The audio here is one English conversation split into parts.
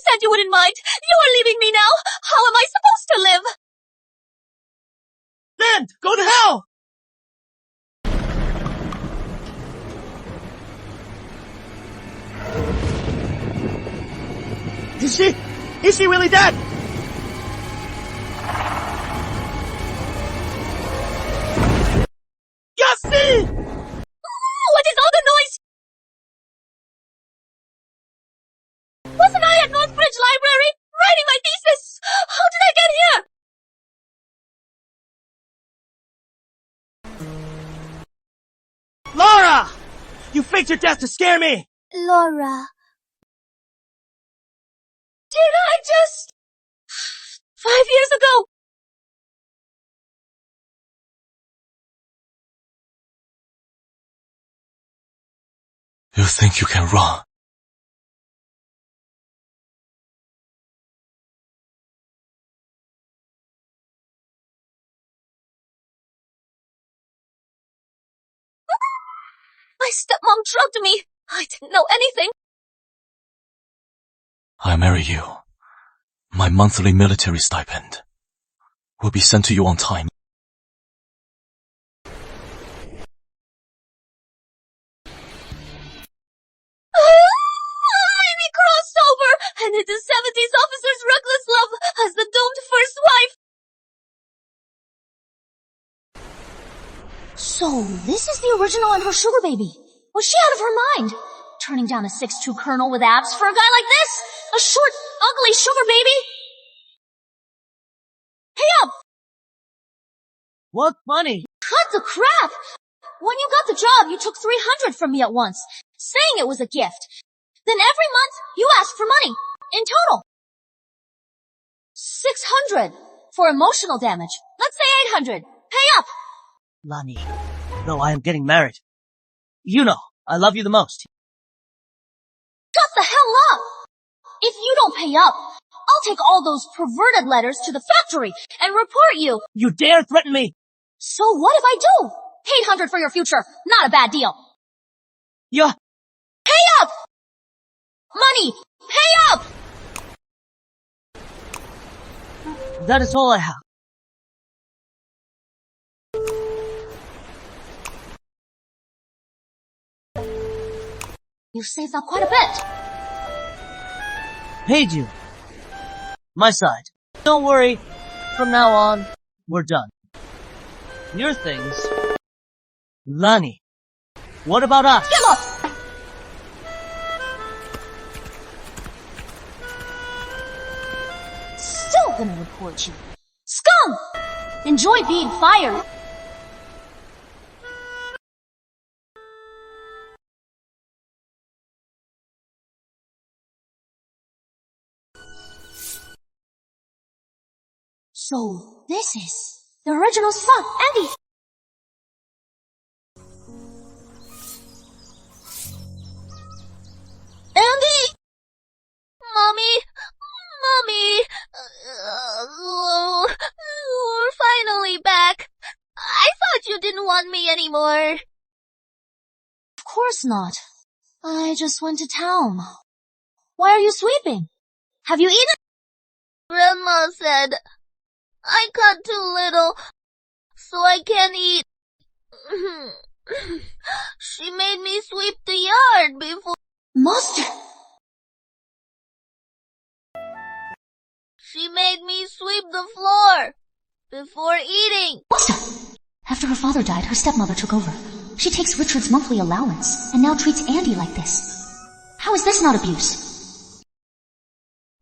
said you wouldn't mind. You are leaving me now. How am I supposed to live? Then, go to hell! Is she really dead? Yassi! What is all the noise? Wasn't I at Northbridge Library writing my thesis? How did I get here? Laura! You faked your death to scare me! Laura. Did I just... 5 years ago? You think you can run? My stepmom drugged me. I didn't know anything. I marry you. My monthly military stipend will be sent to you on time. We crossed over and into 70s officer's reckless love as the doomed first wife. So, this is the original and her sugar baby. Was she out of her mind? Turning down a 6'2" colonel with abs for a guy like this? A short, ugly sugar baby? Hey up! What money? Cut the crap! When you got the job, you took $300 from me at once, saying it was a gift. Then every month, you asked for money. In total. $600 for emotional damage. Let's say $800. Pay up! Lani, though I am getting married. You know, I love you the most. Shut the hell up! If you don't pay up, I'll take all those perverted letters to the factory and report you. You dare threaten me? So what if I do? $800 for your future. Not a bad deal. Yeah. Pay up! Money! Pay up! That is all I have. You saved up quite a bit. Paid you. My side. Don't worry. From now on, we're done. Your things. Lani, what about us? Get lost! Still gonna report you. Scum! Enjoy being fired. So, this is the original son, Andy. Andy! Mommy! We're finally back. I thought you didn't want me anymore. Of course not. I just went to town. Why are you sweeping? Have you eaten? Grandma said I cut too little, so I can't eat. She made me sweep the yard before... Master! She made me sweep the floor before eating. Master! After her father died, her stepmother took over. She takes Richard's monthly allowance and now treats Andy like this. How is this not abuse?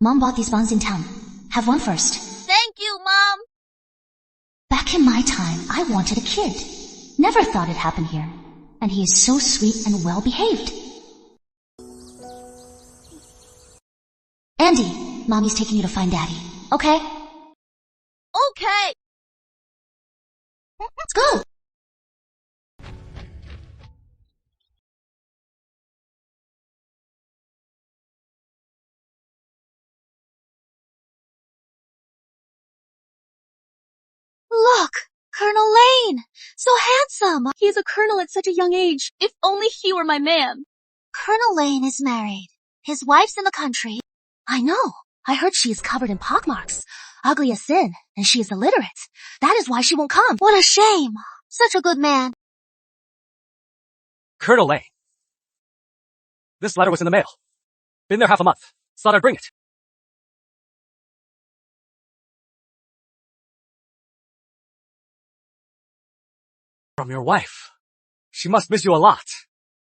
Mom bought these bonds in town. Have one first. Thank you, Mom. Back in my time, I wanted a kid. Never thought it'd happen here. And he is so sweet and well behaved. Andy, Mommy's taking you to find Daddy. Okay? Okay. Let's go. Look, Colonel Lane! So handsome! He is a colonel at such a young age. If only he were my man. Colonel Lane is married. His wife's in the country. I know. I heard she is covered in pockmarks. Ugly as sin, and she is illiterate. That is why she won't come. What a shame. Such a good man. Colonel Lane. This letter was in the mail. Been there half a month. Thought I'd bring it. From your wife. She must miss you a lot.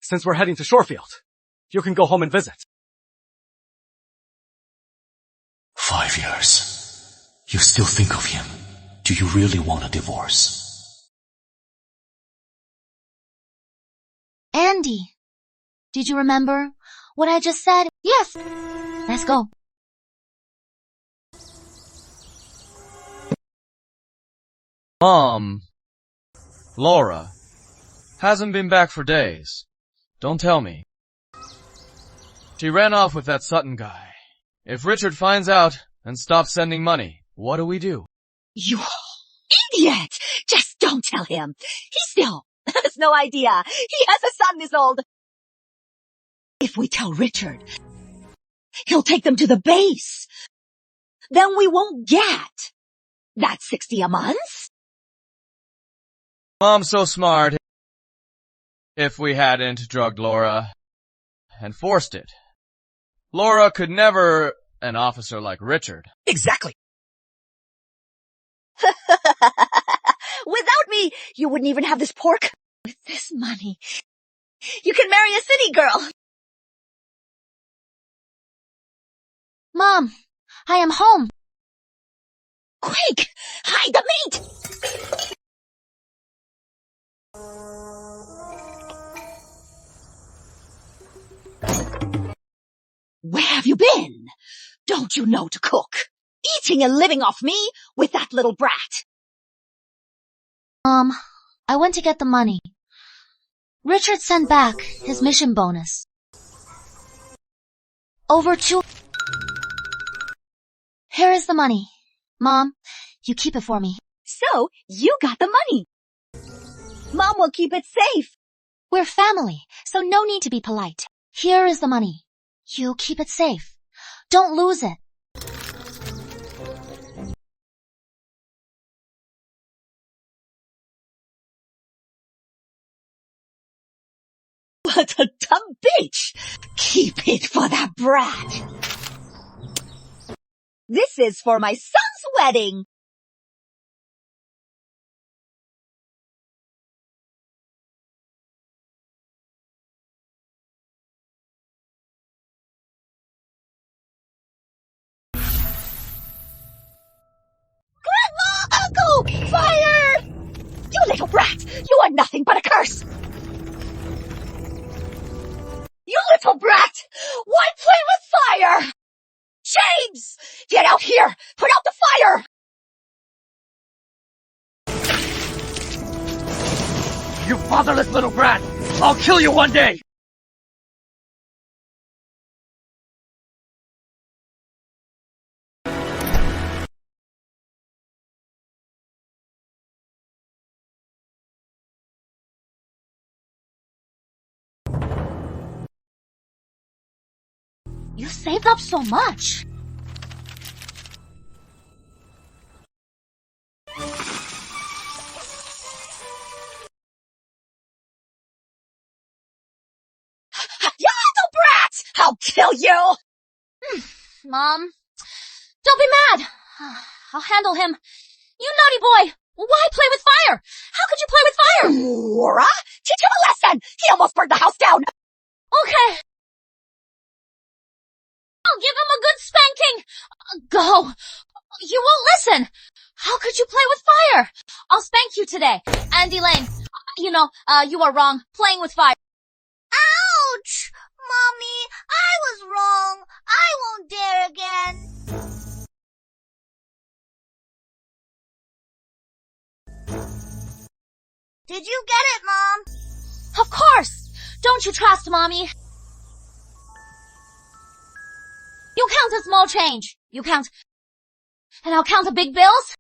Since we're heading to Shorefield, you can go home and visit. 5 years. You still think of him. Do you really want a divorce? Andy, did you remember what I just said? Yes. Let's go. Mom. Laura. Hasn't been back for days. Don't tell me. She ran off with that Sutton guy. If Richard finds out and stops sending money, what do we do? You idiot! Just don't tell him. He still has no idea. He has a son this old. If we tell Richard, he'll take them to the base. Then we won't get that $60 a month. Mom's so smart. If we hadn't drugged Laura and forced it, Laura could never an officer like Richard. Exactly. Without me, you wouldn't even have this pork. With this money, you can marry a city girl. Mom, I am home. Quick, hide the meat! Where have you been? Don't you know to cook? Eating and living off me with that little brat. I went to get the money. Richard sent back his mission bonus. Here is the money. Mom, you keep it for me. So, you got the money. Mom will keep it safe. We're family, so no need to be polite. Here is the money. You keep it safe. Don't lose it. What a dumb bitch! Keep it for that brat. This is for my son's wedding. Grandma! Uncle! Fire! You little brat! You are nothing but a curse! You little brat! Why play with fire? James! Get out here! Put out the fire! You fatherless little brat! I'll kill you one day! You saved up so much. You little brat! I'll kill you! Mom, don't be mad. I'll handle him. You naughty boy. Why play with fire? How could you play with fire? Laura, teach him a lesson! He almost burned the house down! Okay. I'll give him a good spanking. Go. You won't listen. How could you play with fire? I'll spank you today. Andy Lane, you are wrong. Playing with fire. Ouch! Mommy, I was wrong. I won't dare again. Did you get it, Mom? Of course. Don't you trust Mommy? You count the small change. You count. And I'll count the big bills.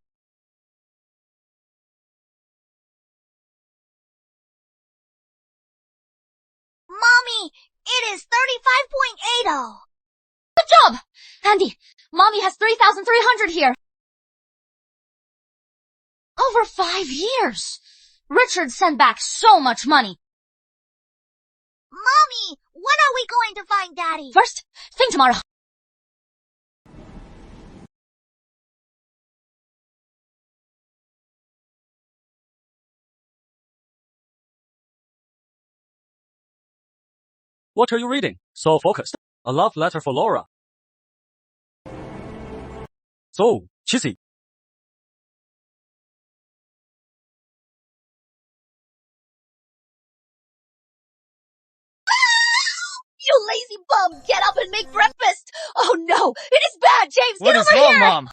Mommy, it is 35.80. Good job! Andy, Mommy has 3,300 here. Over 5 years. Richard sent back so much money. Mommy, when are we going to find Daddy? First, think tomorrow. What are you reading? So focused. A love letter for Laura. So cheesy. You lazy bum! Get up and make breakfast! Oh no! It is bad, James! What Get is over wrong, here! Mom?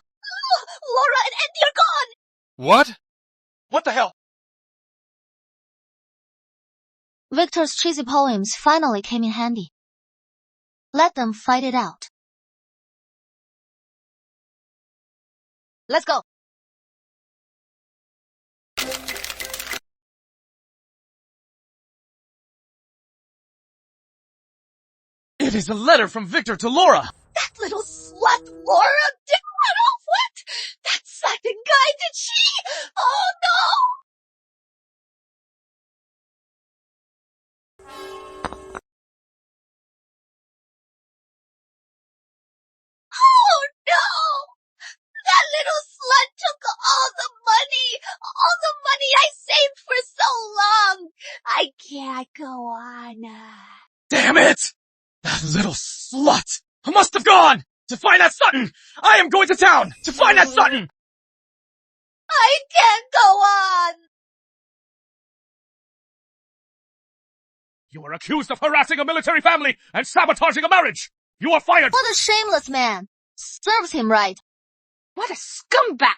Laura and Andy are gone! What? What the hell? Victor's cheesy poems finally came in handy. Let them fight it out. Let's go. It is a letter from Victor to Laura. That little slut Laura did run off with! That second guy, did she? Oh no! Oh no! That little slut took all the money I saved for so long! I can't go on. Damn it! That little slut! I must have gone! To find that Sutton! I am going to town! To find that Sutton! I can't go on! You are accused of harassing a military family and sabotaging a marriage! You are fired! What a shameless man. Serves him right. What a scumbag!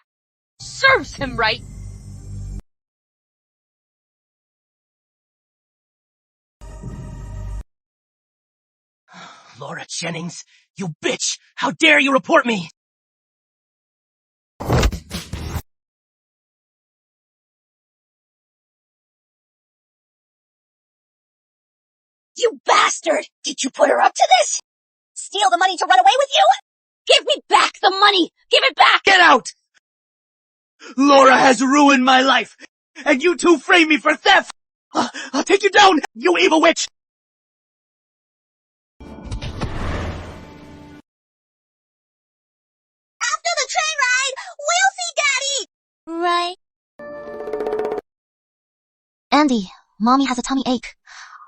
Serves him right! Laura Jennings, you bitch! How dare you report me! You bastard! Did you put her up to this? Steal the money to run away with you? Give me back the money! Give it back! Get out! Laura has ruined my life, and you two frame me for theft! I'll take you down, you evil witch! After the train ride, we'll see Daddy! Right. Andy, Mommy has a tummy ache.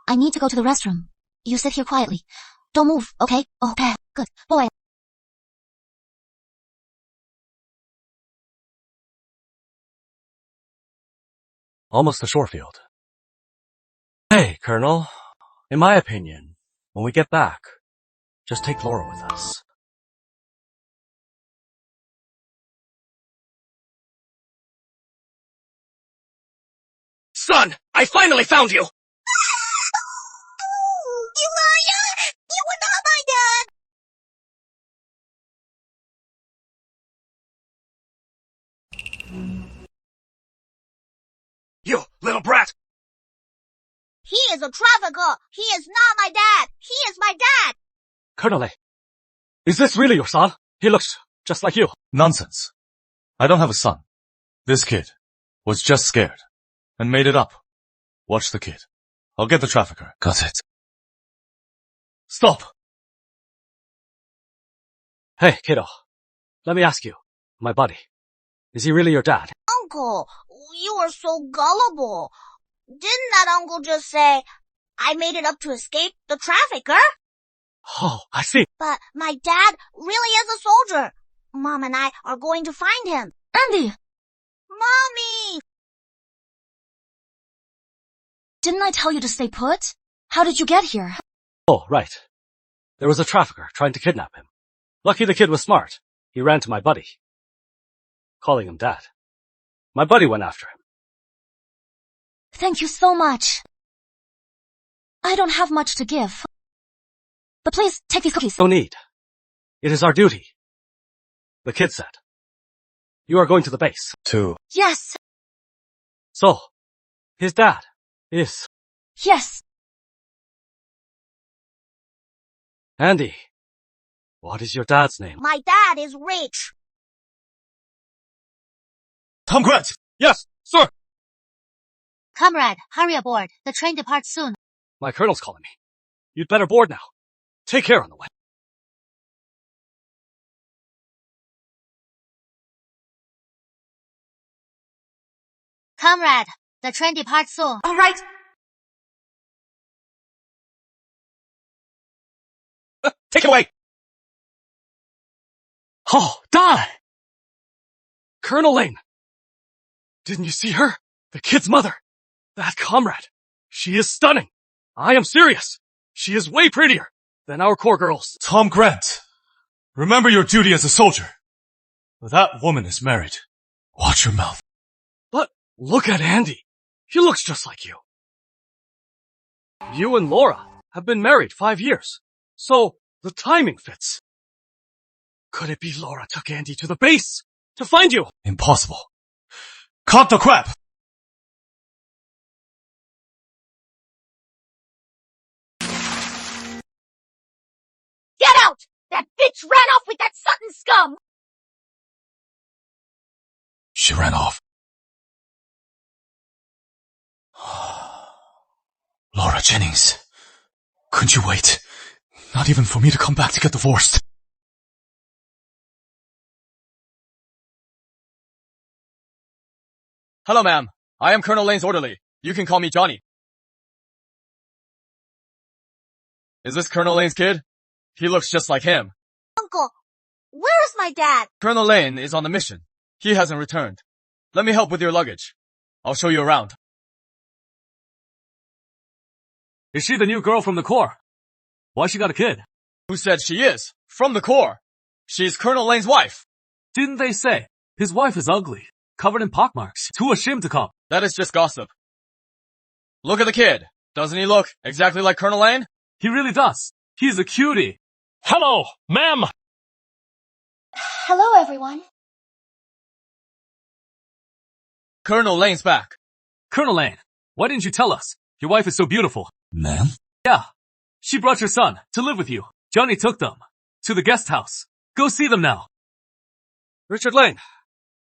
I need to go to the restroom. You sit here quietly. Don't move, okay? Okay, good. Boy. Almost to Shorefield. Hey, Colonel. In my opinion, when we get back, just take Laura with us. Son, I finally found you! Uriah, you were not my dad! You little brat! He is a trafficker. He is not my dad. He is my dad. Colonel, is this really your son? He looks just like you. Nonsense. I don't have a son. This kid was just scared and made it up. Watch the kid. I'll get the trafficker. Got it. Stop! Hey, kiddo. Let me ask you, my buddy. Is he really your dad? Uncle, you are so gullible. Didn't that uncle just say, I made it up to escape the trafficker? Oh, I see. But my dad really is a soldier. Mom and I are going to find him. Andy! Mommy! Didn't I tell you to stay put? How did you get here? Oh, right. There was a trafficker trying to kidnap him. Lucky the kid was smart. He ran to my buddy, calling him Dad. My buddy went after him. Thank you so much. I don't have much to give. But please, take these cookies. No need. It is our duty. The kid said. You are going to the base. Yes, So, his dad is yes. Andy. What is your dad's name? My dad is rich. Tom Grant! Yes, sir! Comrade, hurry aboard. The train departs soon. My colonel's calling me. You'd better board now. Take care on the way. Comrade, the train departs soon. All right. Take it away! Oh, die! Colonel Lane! Didn't you see her? The kid's mother. That comrade. She is stunning. I am serious. She is way prettier than our core girls. Tom Grant, remember your duty as a soldier. That woman is married. Watch your mouth. But look at Andy. He looks just like you. You and Laura have been married 5 years, so the timing fits. Could it be Laura took Andy to the base to find you? Impossible. Cut the crap! Get out! That bitch ran off with that Sutton scum! She ran off. Laura Jennings, couldn't you wait? Not even for me to come back to get divorced. Hello, ma'am. I am Colonel Lane's orderly. You can call me Johnny. Is this Colonel Lane's kid? He looks just like him. Uncle, where is my dad? Colonel Lane is on the mission. He hasn't returned. Let me help with your luggage. I'll show you around. Is she the new girl from the Corps? Why she got a kid? Who said she is? From the Corps. She's Colonel Lane's wife. Didn't they say his wife is ugly, covered in pockmarks, too ashamed to come? That is just gossip. Look at the kid. Doesn't he look exactly like Colonel Lane? He really does. He's a cutie. Hello, ma'am! Hello, everyone. Colonel Lane's back. Colonel Lane, why didn't you tell us? Your wife is so beautiful. Ma'am? Yeah. She brought your son to live with you. Johnny took them to the guest house. Go see them now. Richard Lane,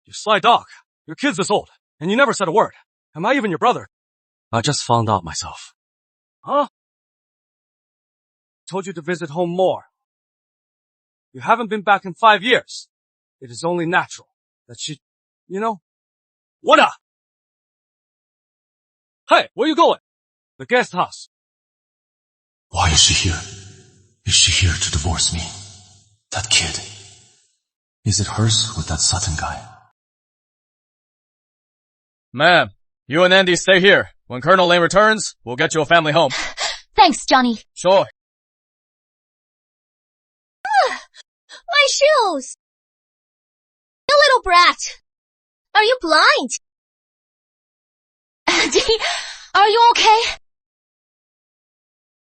you sly dog. Your kid's this old, and you never said a word. Am I even your brother? I just found out myself. Huh? Told you to visit home more. You haven't been back in 5 years. It is only natural that she, What up? Hey, where you going? The guest house. Why is she here? Is she here to divorce me? That kid. Is it hers with that Sutton guy? Ma'am, you and Andy stay here. When Colonel Lane returns, we'll get you a family home. Thanks, Johnny. Sure. My shoes! You little brat! Are you blind? Andy, are you okay?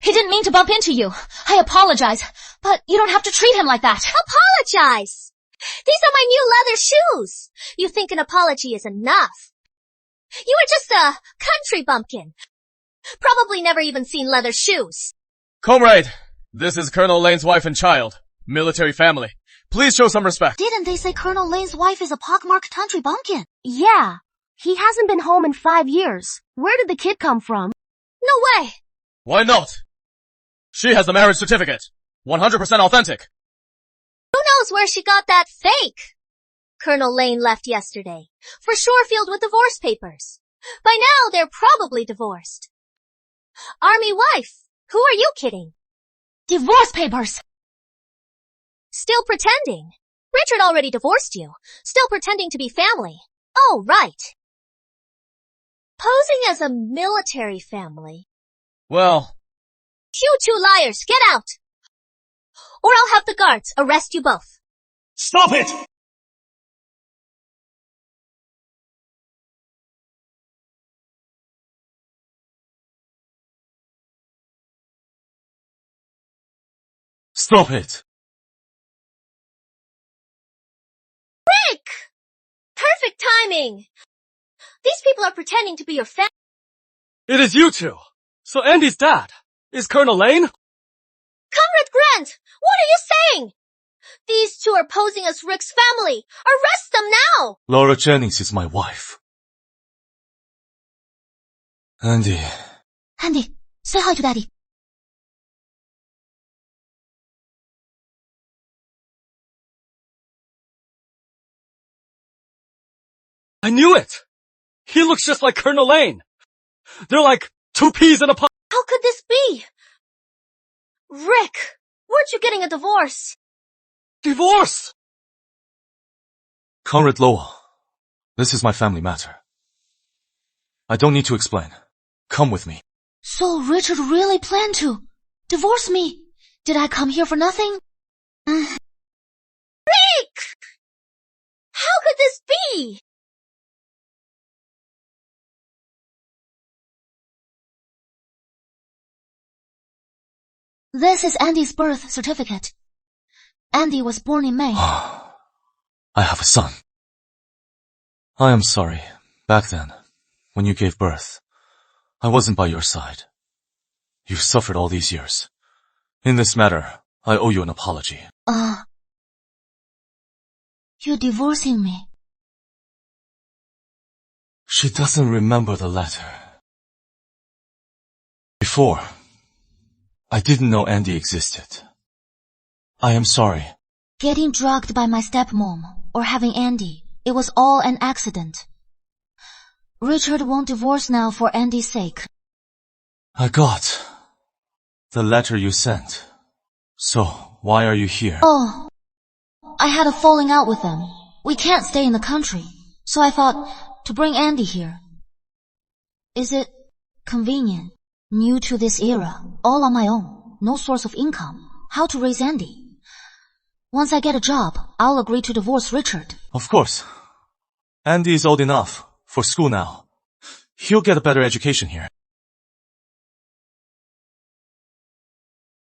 He didn't mean to bump into you. I apologize, but you don't have to treat him like that. Apologize! These are my new leather shoes. You think an apology is enough? You are just a country bumpkin. Probably never even seen leather shoes. Comrade, this is Colonel Lane's wife and child. Military family. Please show some respect. Didn't they say Colonel Lane's wife is a pockmarked country bumpkin? Yeah. He hasn't been home in 5 years. Where did the kid come from? No way! Why not? She has the marriage certificate. 100% authentic. Who knows where she got that fake? Colonel Lane left yesterday. For sure filled with divorce papers. By now they're probably divorced. Army wife, who are you kidding? Divorce papers! Still pretending. Richard already divorced you. Still pretending to be family. Oh, right. Posing as a military family. Well, You two liars, get out! Or I'll have the guards arrest you both. Stop it! Stop it! Rick! Perfect timing! These people are pretending to be your family. It is you two. So Andy's dad is Colonel Lane? Comrade Grant, what are you saying? These two are posing as Rick's family. Arrest them now! Laura Jennings is my wife. Andy. Andy, say hi to Daddy. I knew it! He looks just like Colonel Lane. They're like two peas in a pod. How could this be? Rick, weren't you getting a divorce? Divorce! Conrad Lowell, this is my family matter. I don't need to explain. Come with me. So Richard really planned to divorce me. Did I come here for nothing? Rick! How could this be? This is Andy's birth certificate. Andy was born in May. I have a son. I am sorry. Back then, when you gave birth, I wasn't by your side. You've suffered all these years. In this matter, I owe you an apology. You're divorcing me. She doesn't remember the letter. Before, I didn't know Andy existed. I am sorry. Getting drugged by my stepmom or having Andy, it was all an accident. Richard won't divorce now for Andy's sake. I got the letter you sent. So, why are you here? Oh, I had a falling out with them. We can't stay in the country, so I thought to bring Andy here. Is it convenient? New to this era, all on my own, no source of income. How to raise Andy? Once I get a job, I'll agree to divorce Richard. Of course. Andy is old enough for school now. He'll get a better education here.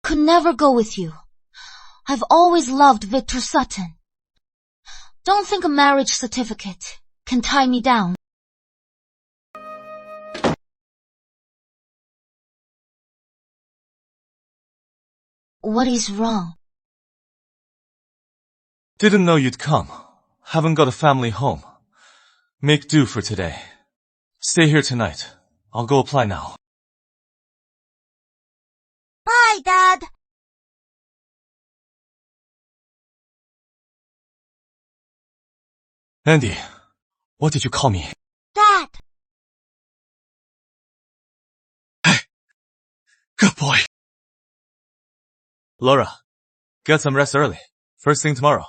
Could never go with you. I've always loved Victor Sutton. Don't think a marriage certificate can tie me down. What is wrong? Didn't know you'd come. Haven't got a family home. Make do for today. Stay here tonight. I'll go apply now. Bye, Dad. Andy, what did you call me? Dad. Hey, good boy. Laura, get some rest early. First thing tomorrow.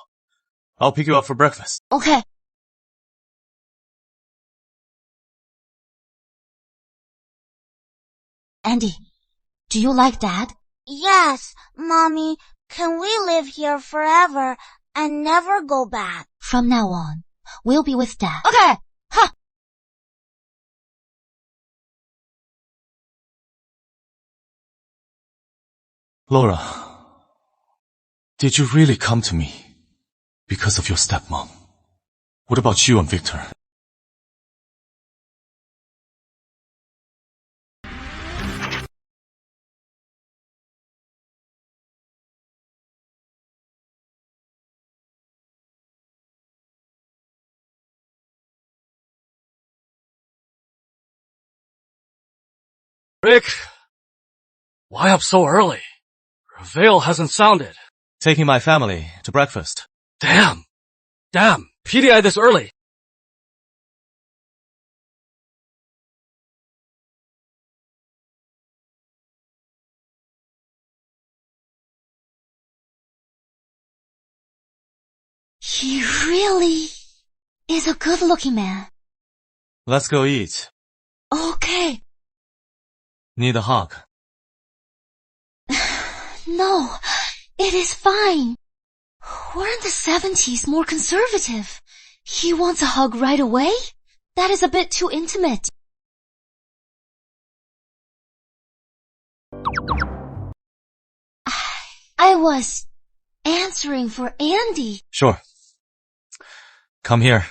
I'll pick you up for breakfast. Okay. Andy, do you like Dad? Yes, Mommy. Can we live here forever and never go back? From now on, we'll be with Dad. Okay! Ha! Laura, did you really come to me because of your stepmom? What about you and Victor? Rick! Why up so early? Reveille hasn't sounded. Taking my family to breakfast. Damn! PDI this early. He really is a good-looking man. Let's go eat. Okay. Need a hug? No, it is fine. We're in the 70s, more conservative. He wants a hug right away? That is a bit too intimate. I was answering for Andy. Sure. Come here.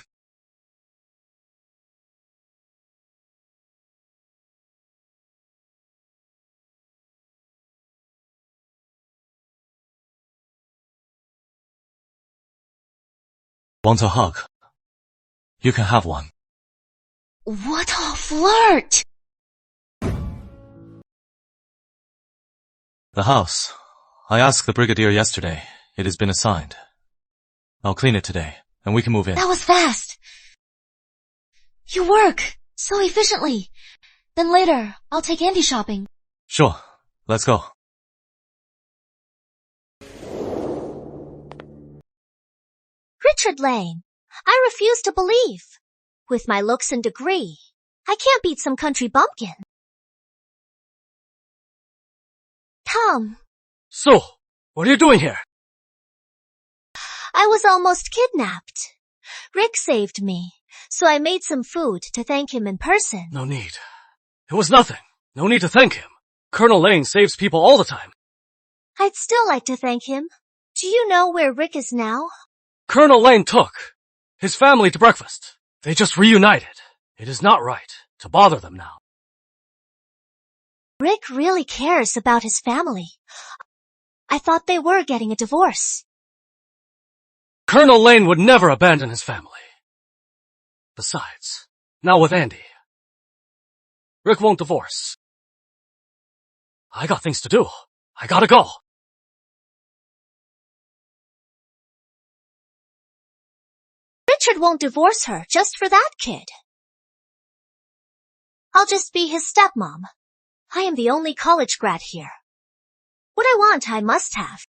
Want a hug? You can have one. What a flirt! The house. I asked the brigadier yesterday. It has been assigned. I'll clean it today, and we can move in. That was fast. You work so efficiently. Then later, I'll take Andy shopping. Sure. Let's go. Richard Lane, I refuse to believe. With my looks and degree, I can't beat some country bumpkin. Tom. So, what are you doing here? I was almost kidnapped. Rick saved me, so I made some food to thank him in person. No need. It was nothing. No need to thank him. Colonel Lane saves people all the time. I'd still like to thank him. Do you know where Rick is now? Colonel Lane took his family to breakfast. They just reunited. It is not right to bother them now. Rick really cares about his family. I thought they were getting a divorce. Colonel Lane would never abandon his family. Besides, now with Andy, Rick won't divorce. I got things to do. I gotta go. Richard won't divorce her just for that kid. I'll just be his stepmom. I am the only college grad here. What I want, I must have.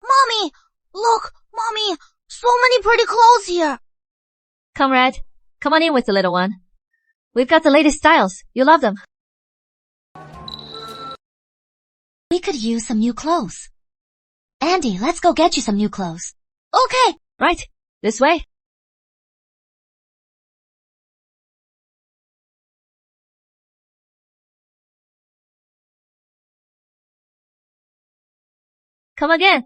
Mommy! Look, Mommy! So many pretty clothes here! Comrade, come on in with the little one. We've got the latest styles. You'll love them. We could use some new clothes. Andy, let's go get you some new clothes. Okay. Right. This way. Come again.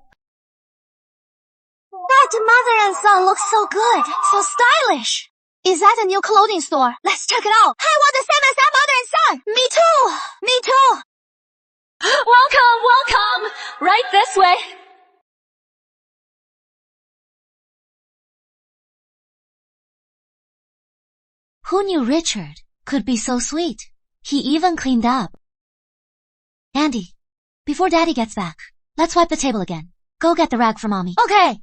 That mother and son look so good, so stylish. Is that a new clothing store? Let's check it out. I want the same as that mother and son. Me too. Me too. Welcome, welcome. Right this way. Who knew Richard could be so sweet? He even cleaned up. Andy, before Daddy gets back, let's wipe the table again. Go get the rag for Mommy. Okay.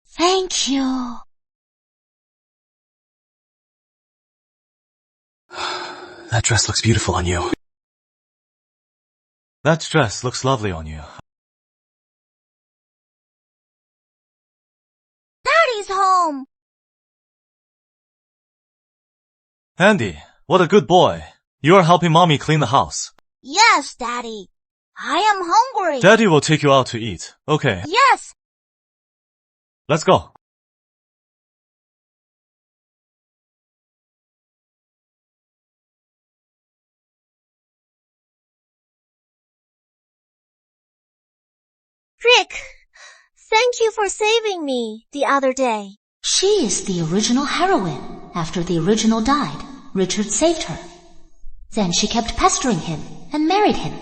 Thank you. That dress looks beautiful on you. That dress looks lovely on you. Daddy's home. Andy, what a good boy. You are helping Mommy clean the house. Yes, Daddy. I am hungry. Daddy will take you out to eat. Okay. Yes. Let's go. Rick, thank you for saving me the other day. She is the original heroine. After the original died, Richard saved her. Then she kept pestering him and married him.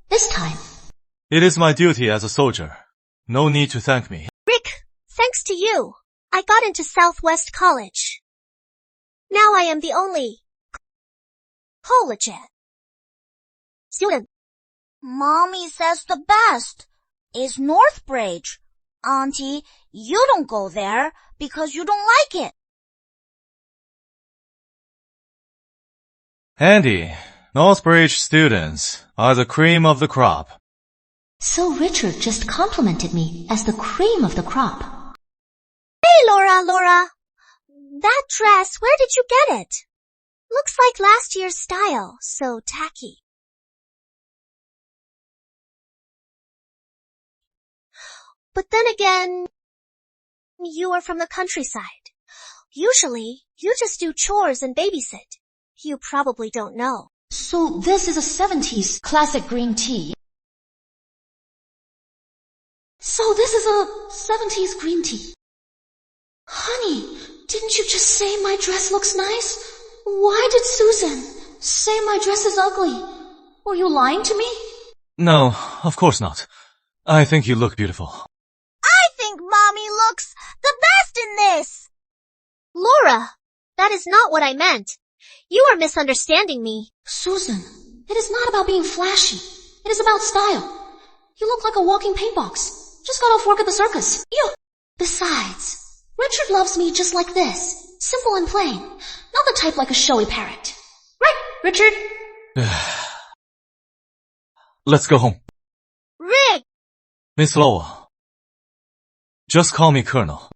This time, It is my duty as a soldier. No need to thank me. Rick, thanks to you, I got into Southwest College. Now I am the only college student. Mommy says the best is Northbridge. Auntie, you don't go there because you don't like it. Andy, Northbridge students are the cream of the crop. so Richard just complimented me as the cream of the crop. Hey, Laura. That dress, where did you get it? Looks like last year's style, so tacky. But then again, you are from the countryside. Usually, you just do chores and babysit. You probably don't know. So this is a 70s classic green tea. So this is a 70s green tea. Honey, didn't you just say my dress looks nice? Why did Susan say my dress is ugly? Were you lying to me? No, of course not. I think you look beautiful. I think Mommy looks the best in this. Laura, that is not what I meant. You are misunderstanding me. Susan, it is not about being flashy. It is about style. You look like a walking paint box. Just got off work at the circus. Besides, Richard loves me just like this. Simple and plain. Not the type like a showy parrot. Right, Richard? Let's go home. Rick! Miss Laura. Just call me Colonel.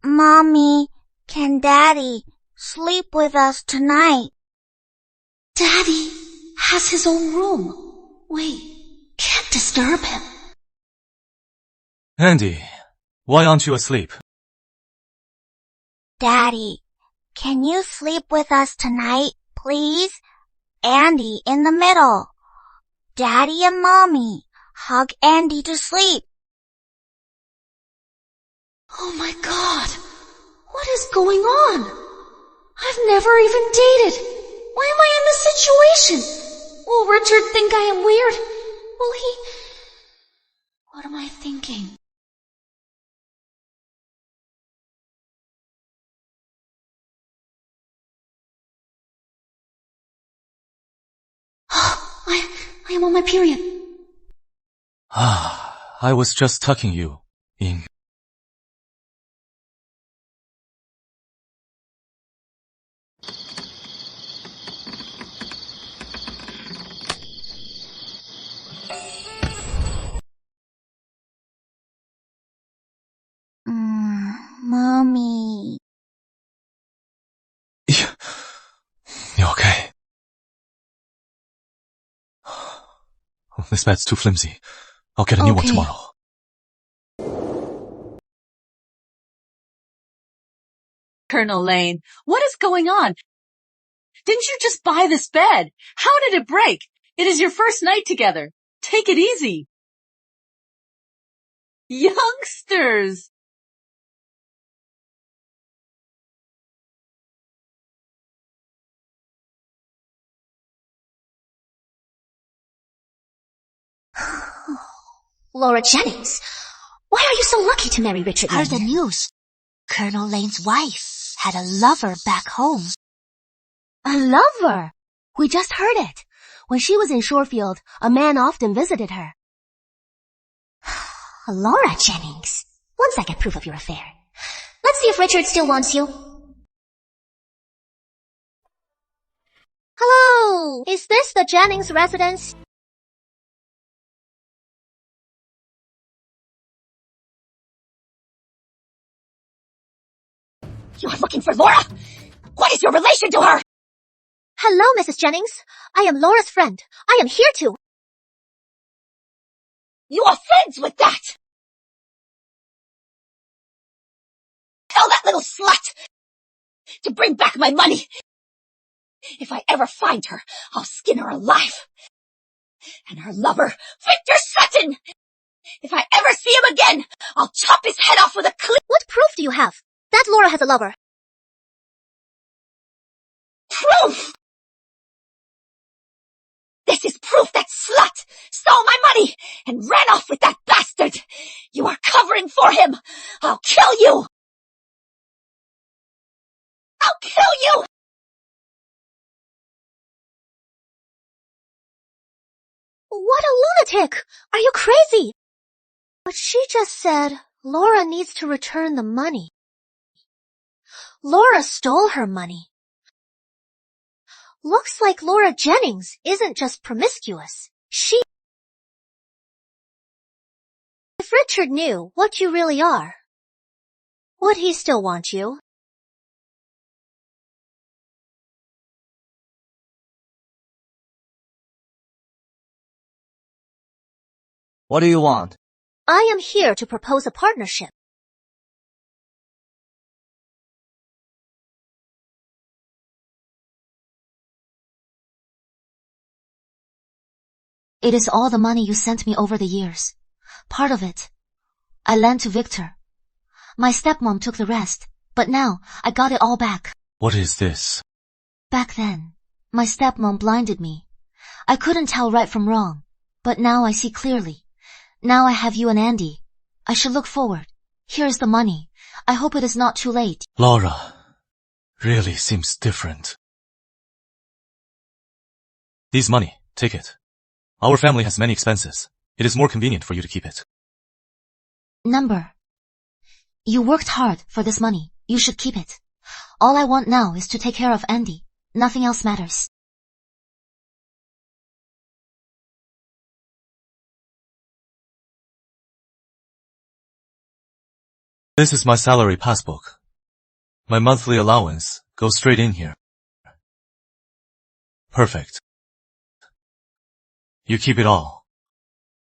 Mommy, can Daddy sleep with us tonight? Daddy has his own room. Wait, can't disturb him. Andy, why aren't you asleep? Daddy, can you sleep with us tonight, please? Andy in the middle. Daddy and Mommy hug Andy to sleep. Oh my God, what is going on? I've never even dated. Why am I in this situation? Will Richard think I am weird? Will he... What am I thinking? I am on my period. I was just tucking you in. Mommy. You okay? This bed's too flimsy. I'll get a new one tomorrow. Colonel Lane, what is going on? Didn't you just buy this bed? How did it break? It is your first night together. Take it easy. Youngsters! Laura Jennings, why are you so lucky to marry Richard Lane? Heard the news. Colonel Lane's wife had a lover back home. A lover? We just heard it. When she was in Shorefield, a man often visited her. Laura Jennings, once I get proof of your affair. Let's see if Richard still wants you. Hello, is this the Jennings residence? You are looking for Laura? What is your relation to her? Hello, Mrs. Jennings. I am Laura's friend. I am here to... You are friends with that? Tell that little slut to bring back my money. If I ever find her, I'll skin her alive. And her lover, Victor Sutton! If I ever see him again, I'll chop his head off with a clip. What proof do you have that Laura has a lover? Proof! This is proof that slut stole my money and ran off with that bastard. You are covering for him. I'll kill you. I'll kill you. What a lunatic! Are you crazy? But she just said Laura needs to return the money. Laura stole her money. Looks like Laura Jennings isn't just promiscuous. If Richard knew what you really are, would he still want you? What do you want? I am here to propose a partnership. It is all the money you sent me over the years. Part of it I lent to Victor. My stepmom took the rest, but now I got it all back. What is this? Back then, my stepmom blinded me. I couldn't tell right from wrong, but now I see clearly. Now I have you and Andy. I should look forward. Here is the money. I hope it is not too late. Laura really seems different. This money, take it. Our family has many expenses. It is more convenient for you to keep it. Number. You worked hard for this money. You should keep it. All I want now is to take care of Andy. Nothing else matters. This is my salary passbook. My monthly allowance goes straight in here. Perfect. You keep it all.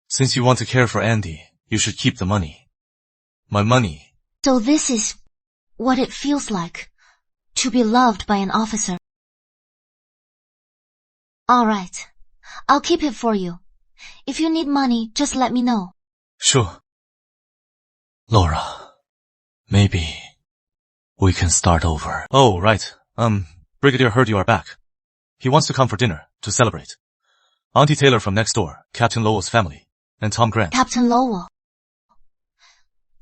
Since you want to care for Andy, you should keep the money. My money. So this is what it feels like to be loved by an officer. All right. I'll keep it for you. If you need money, just let me know. Sure. Laura, maybe we can start over. Oh, right. Brigadier heard you are back. He wants to come for dinner to celebrate. Auntie Taylor from next door, Captain Lowell's family, and Tom Grant. Captain Lowell.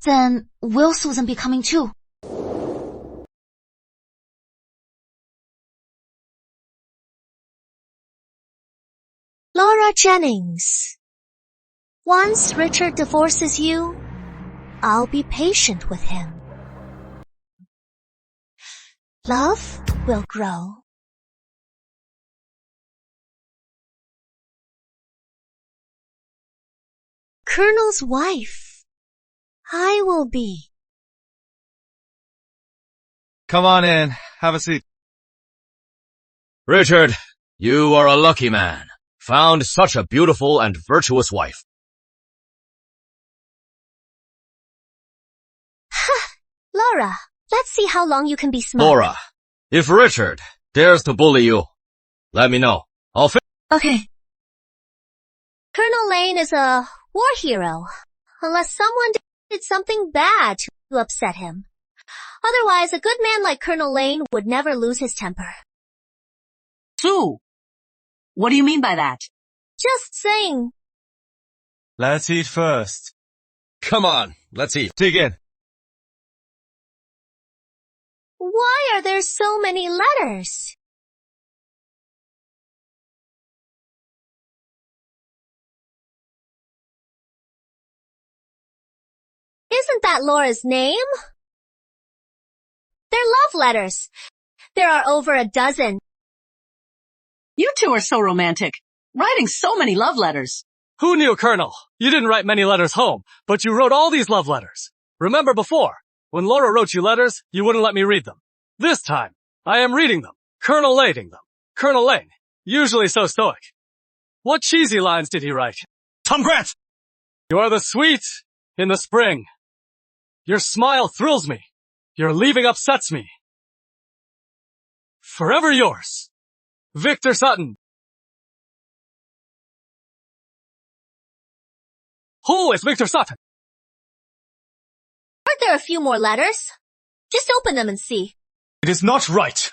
Then will Susan be coming too? Laura Jennings. Once Richard divorces you, I'll be patient with him. Love will grow. Colonel's wife. I will be. Come on in. Have a seat. Richard, you are a lucky man. Found such a beautiful and virtuous wife. Laura, let's see how long you can be smart. Laura, if Richard dares to bully you, let me know. I'll fix. Okay. Colonel Lane is a war hero, unless someone did something bad to upset him. Otherwise, a good man like Colonel Lane would never lose his temper. Sue, what do you mean by that? Just saying. Let's eat first. Come on, let's eat. Dig in. Why are there so many letters? Isn't that Laura's name? They're love letters. There are over a dozen. You two are so romantic, writing so many love letters. Who knew, Colonel? You didn't write many letters home, but you wrote all these love letters. Remember before, when Laura wrote you letters, you wouldn't let me read them. This time, I am reading them, Colonel Lating them. Colonel Lane, usually so stoic. What cheesy lines did he write? Tom Grant! You are the sweet in the spring. Your smile thrills me. Your leaving upsets me. Forever yours, Victor Sutton. Who is Victor Sutton? Aren't there a few more letters? Just open them and see. It is not right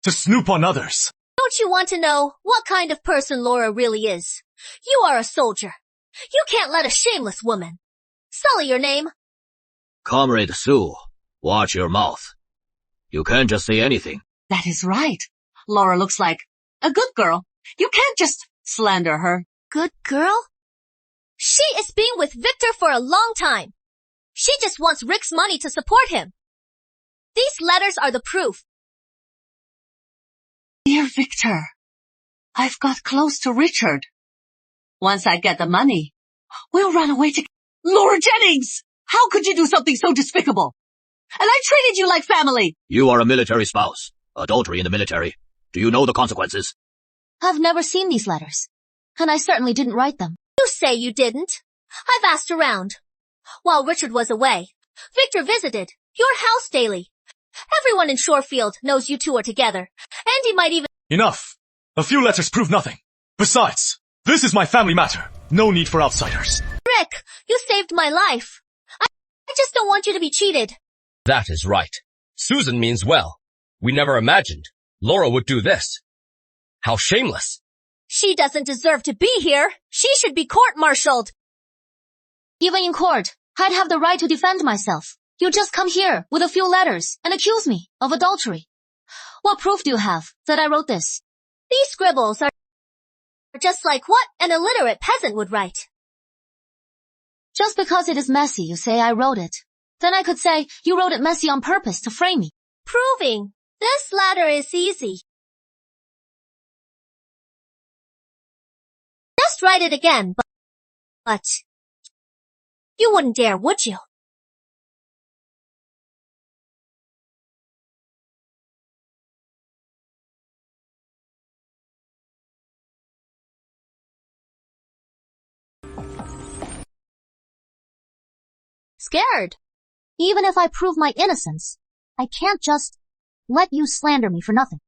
to snoop on others. Don't you want to know what kind of person Laura really is? You are a soldier. You can't let a shameless woman sully your name. Comrade Sue, watch your mouth. You can't just say anything. That is right. Laura looks like a good girl. You can't just slander her. Good girl? She is being with Victor for a long time. She just wants Rick's money to support him. These letters are the proof. Dear Victor, I've got close to Richard. Once I get the money, we'll run away to... Laura Jennings! How could you do something so despicable? And I treated you like family. You are a military spouse. Adultery in the military. Do you know the consequences? I've never seen these letters, and I certainly didn't write them. You say you didn't. I've asked around. While Richard was away, Victor visited your house daily. Everyone in Shorefield knows you two are together. Andy might even— Enough! A few letters prove nothing. Besides, this is my family matter. No need for outsiders. Rick, you saved my life. I just don't want you to be cheated. That is right. Susan means well. We never imagined Laura would do this. How shameless. She doesn't deserve to be here. She should be court-martialed. Even in court, I'd have the right to defend myself. You just come here with a few letters and accuse me of adultery. What proof do you have that I wrote this? These scribbles are just like what an illiterate peasant would write. Just because it is messy, you say I wrote it. Then I could say you wrote it messy on purpose to frame me. Proving this letter is easy. Just write it again, but you wouldn't dare, would you? Scared. Even if I prove my innocence, I can't just let you slander me for nothing.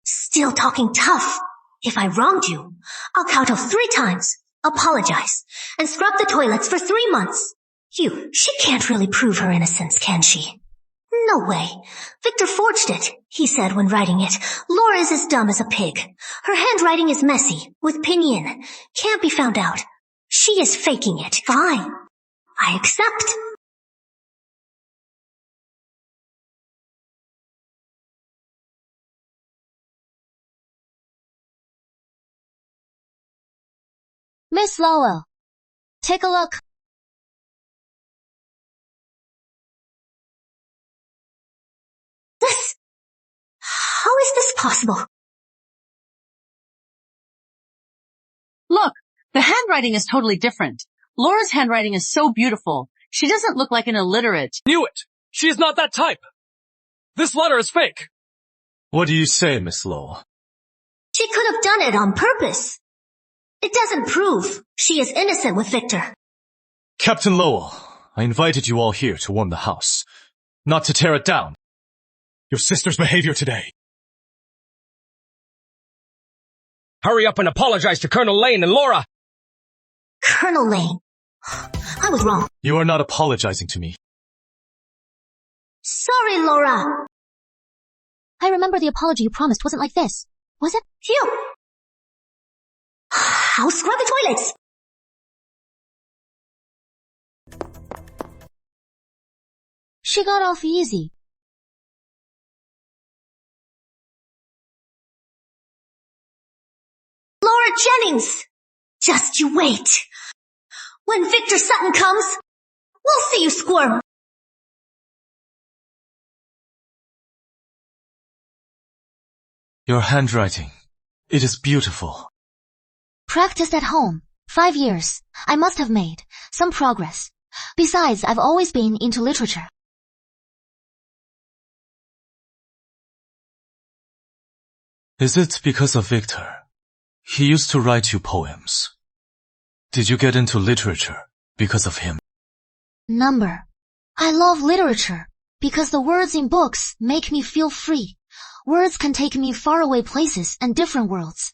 Still talking tough. If I wronged you, I'll count off 3 times, apologize, and scrub the toilets for 3 months. She can't really prove her innocence, can she? No way. Victor forged it, he said when writing it. Laura is as dumb as a pig. Her handwriting is messy, with pinyin. Can't be found out. She is faking it. Fine. I accept. Miss Lowell, take a look. How is this possible? Look, the handwriting is totally different. Laura's handwriting is so beautiful. She doesn't look like an illiterate. Knew it! She is not that type! This letter is fake! What do you say, Miss Lowell? She could have done it on purpose. It doesn't prove she is innocent with Victor. Captain Lowell, I invited you all here to warm the house, not to tear it down. Your sister's behavior today. Hurry up and apologize to Colonel Lane and Laura! Colonel Lane. I was wrong. You are not apologizing to me. Sorry, Laura. I remember the apology you promised wasn't like this. Was it? Phew. I'll scrub the toilets. She got off easy. Laura Jennings! Just you wait. When Victor Sutton comes, we'll see you squirm. Your handwriting. It is beautiful. Practiced at home. 5 years. I must have made some progress. Besides, I've always been into literature. Is it because of Victor? He used to write you poems. Did you get into literature because of him? Number. I love literature because the words in books make me feel free. Words can take me faraway places and different worlds.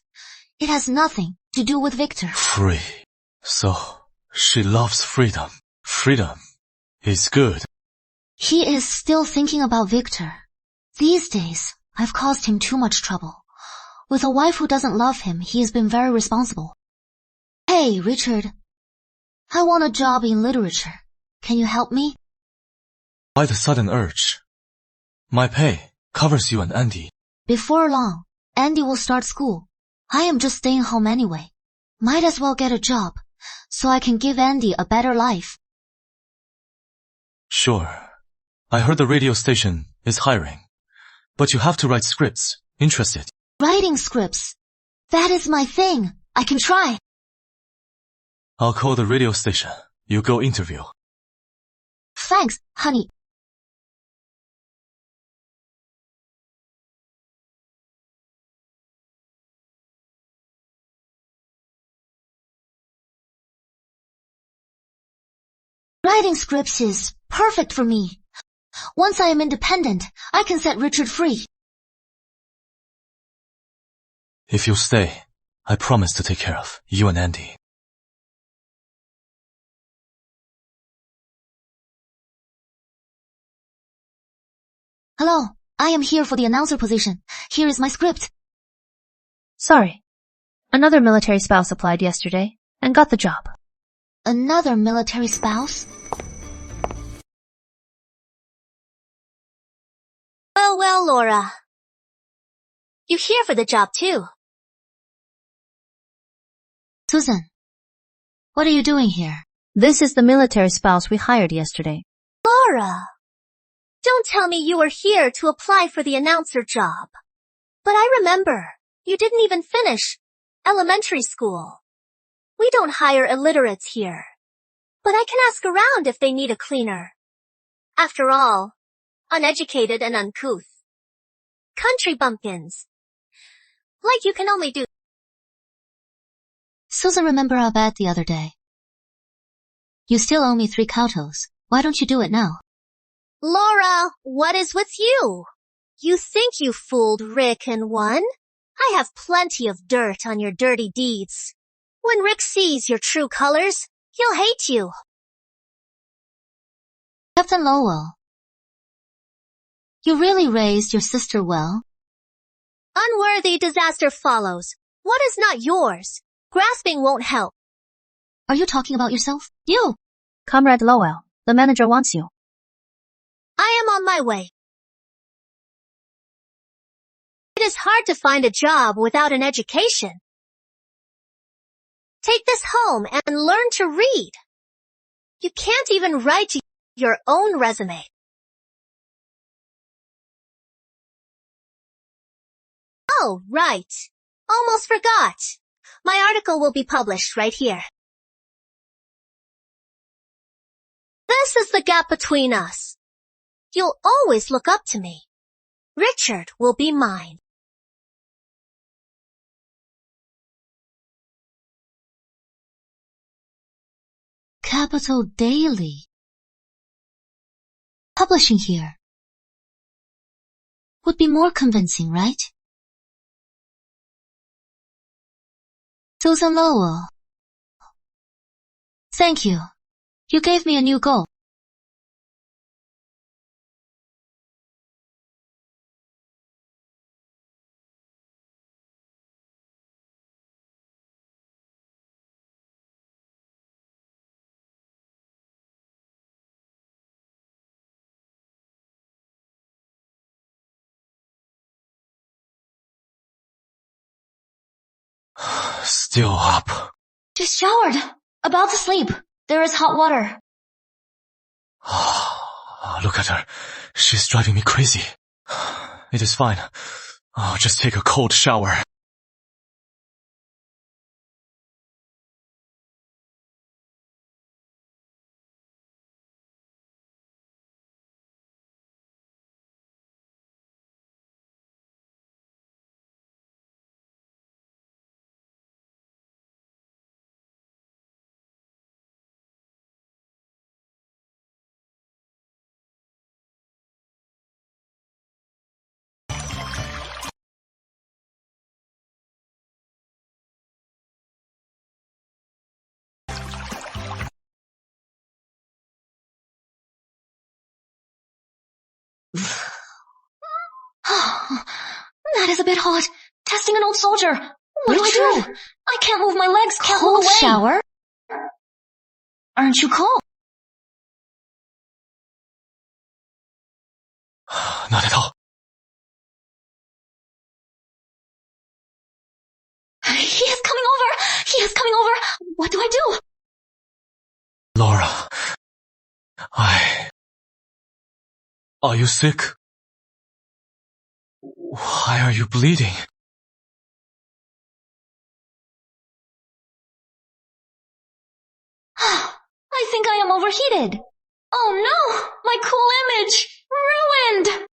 It has nothing to do with Victor. Free. So, she loves freedom. Freedom is good. He is still thinking about Victor. These days, I've caused him too much trouble. With a wife who doesn't love him, he has been very responsible. Hey, Richard. I want a job in literature. Can you help me? Why the sudden urge? My pay covers you and Andy. Before long, Andy will start school. I am just staying home anyway. Might as well get a job, so I can give Andy a better life. Sure. I heard the radio station is hiring. But you have to write scripts. Interested? Writing scripts. That is my thing. I can try. I'll call the radio station. You go interview. Thanks, honey. Writing scripts is perfect for me. Once I am independent, I can set Richard free. If you'll stay, I promise to take care of you and Andy. Hello, I am here for the announcer position. Here is my script. Sorry. Another military spouse applied yesterday and got the job. Another military spouse? Well, Laura. You're here for the job too. Susan, what are you doing here? This is the military spouse we hired yesterday. Laura, don't tell me you were here to apply for the announcer job. But I remember, you didn't even finish elementary school. We don't hire illiterates here. But I can ask around if they need a cleaner. After all, uneducated and uncouth. Country bumpkins. Like you can only do. Susan, remember our bet the other day? You still owe me 3 kautos. Why don't you do it now? Laura, what is with you? You think you fooled Rick and won? I have plenty of dirt on your dirty deeds. When Rick sees your true colors, he'll hate you. Captain Lowell, you really raised your sister well. Unworthy disaster follows. What is not yours? Grasping won't help. Are you talking about yourself? You! Comrade Lowell, the manager wants you. I am on my way. It is hard to find a job without an education. Take this home and learn to read. You can't even write your own resume. Oh, right. Almost forgot. My article will be published right here. This is the gap between us. You'll always look up to me. Richard will be mine. Capital Daily. Publishing here would be more convincing, right? Susan Lowell. Thank you. You gave me a new goal. Still up. Just showered. About to sleep. There is hot water. Look at her. She's driving me crazy. It is fine. I'll just take a cold shower. That is a bit hot. Testing an old soldier. What do I do? I can't move my legs, can't move away. Shower? Aren't you cold? Not at all. He is coming over. He is coming over. What do I do? Laura. Are you sick? Why are you bleeding? I think I am overheated. Oh no! My cool image! Ruined!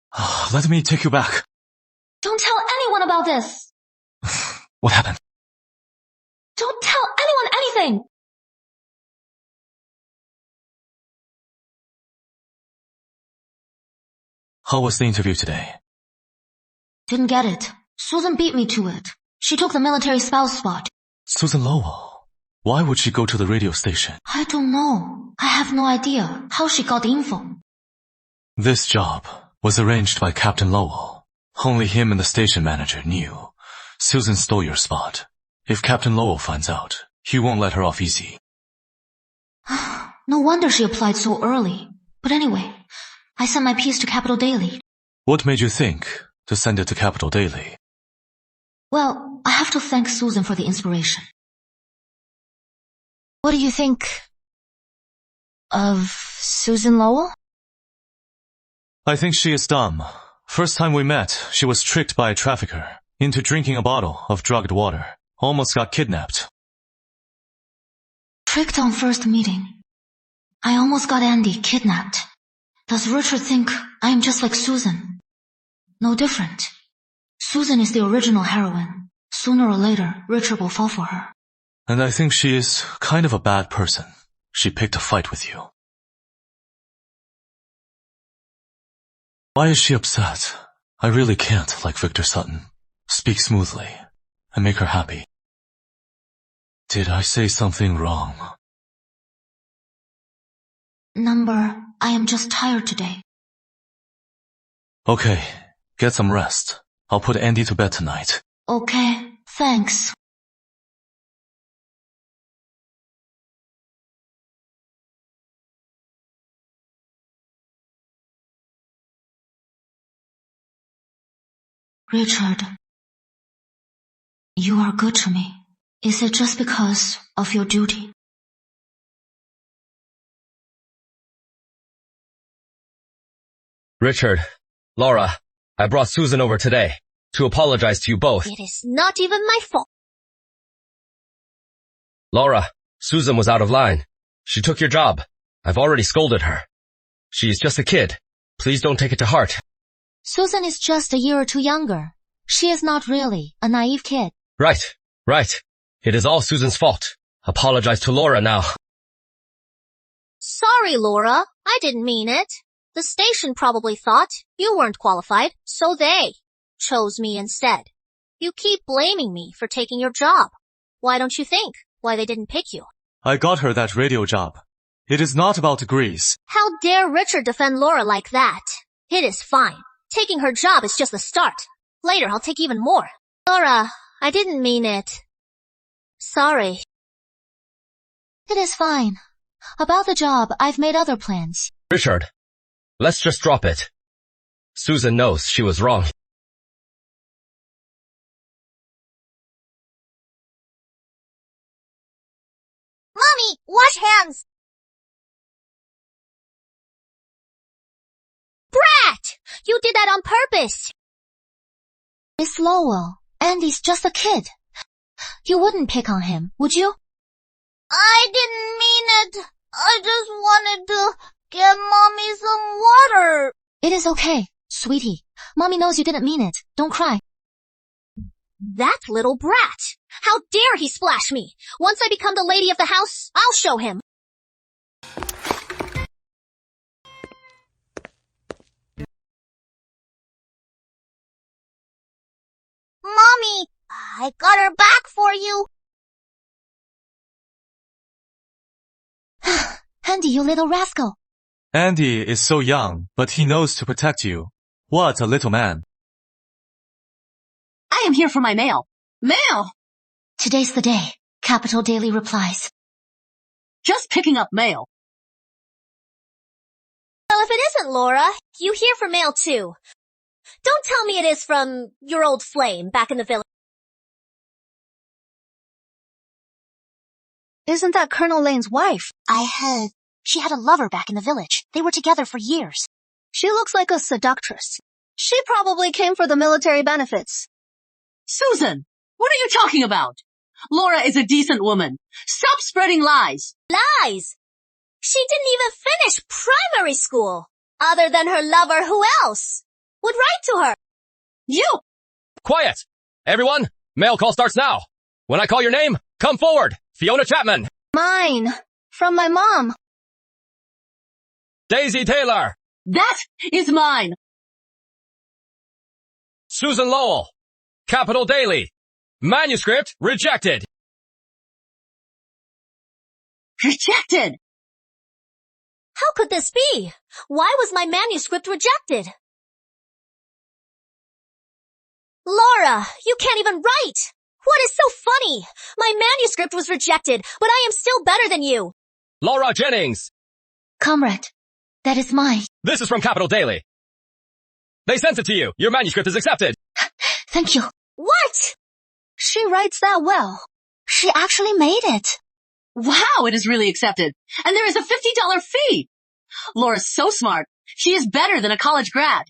Let me take you back. Don't tell anyone about this. What happened? Don't tell anyone anything. How was the interview today? Didn't get it. Susan beat me to it. She took the military spouse spot. Susan Lowell. Why would she go to the radio station? I don't know. I have no idea how she got the info. This job was arranged by Captain Lowell. Only him and the station manager knew. Susan stole your spot. If Captain Lowell finds out, he won't let her off easy. No wonder she applied so early. But anyway, I sent my piece to Capital Daily. What made you think to send it to Capital Daily? Well, I have to thank Susan for the inspiration. What do you think of Susan Lowell? I think she is dumb. First time we met, she was tricked by a trafficker into drinking a bottle of drugged water. Almost got kidnapped. Tricked on first meeting. I almost got Andy kidnapped. Does Richard think I am just like Susan? No different. Susan is the original heroine. Sooner or later, Richard will fall for her. And I think she is kind of a bad person. She picked a fight with you. Why is she upset? I really can't, like Victor Sutton. Speak smoothly and make her happy. Did I say something wrong? Number, I am just tired today. Okay, get some rest. I'll put Andy to bed tonight. Okay, thanks. Richard, you are good to me. Is it just because of your duty? Richard, Laura, I brought Susan over today to apologize to you both. It is not even my fault. Laura, Susan was out of line. She took your job. I've already scolded her. She is just a kid. Please don't take it to heart. Susan is just a year or two younger. She is not really a naive kid. Right. It is all Susan's fault. Apologize to Laura now. Sorry, Laura. I didn't mean it. The station probably thought you weren't qualified, so they chose me instead. You keep blaming me for taking your job. Why don't you think why they didn't pick you? I got her that radio job. It is not about degrees. How dare Richard defend Laura like that? It is fine. Taking her job is just the start. Later, I'll take even more. Laura, I didn't mean it. Sorry. It is fine. About the job, I've made other plans. Richard, let's just drop it. Susan knows she was wrong. Mommy, wash hands! Brat! You did that on purpose! Miss Lowell, Andy's just a kid. You wouldn't pick on him, would you? I didn't mean it. I just wanted to get Mommy some water. It is okay, sweetie. Mommy knows you didn't mean it. Don't cry. That little brat! How dare he splash me! Once I become the lady of the house, I'll show him. Mommy, I got her back for you. Andy, you little rascal. Andy is so young, but he knows to protect you. What a little man. I am here for my mail. Mail! Today's the day. Capital Daily replies. Just picking up mail. Well, if it isn't Laura, you here for mail too. Don't tell me it is from your old flame back in the village. Isn't that Colonel Lane's wife? I heard she had a lover back in the village. They were together for years. She looks like a seductress. She probably came for the military benefits. Susan, what are you talking about? Laura is a decent woman. Stop spreading lies. Lies! She didn't even finish primary school. Other than her lover, who else would write to her? You! Quiet! Everyone, mail call starts now. When I call your name, come forward. Fiona Chapman. Mine. From my mom. Daisy Taylor. That is mine. Susan Lowell. Capital Daily. Manuscript rejected. Rejected! How could this be? Why was my manuscript rejected? Laura, you can't even write! What is so funny? My manuscript was rejected, but I am still better than you. Laura Jennings. Comrade, that is mine. This is from Capital Daily. They sent it to you. Your manuscript is accepted. Thank you. What? She writes that well. She actually made it. Wow, it is really accepted. And there is a $50 fee. Laura's so smart. She is better than a college grad.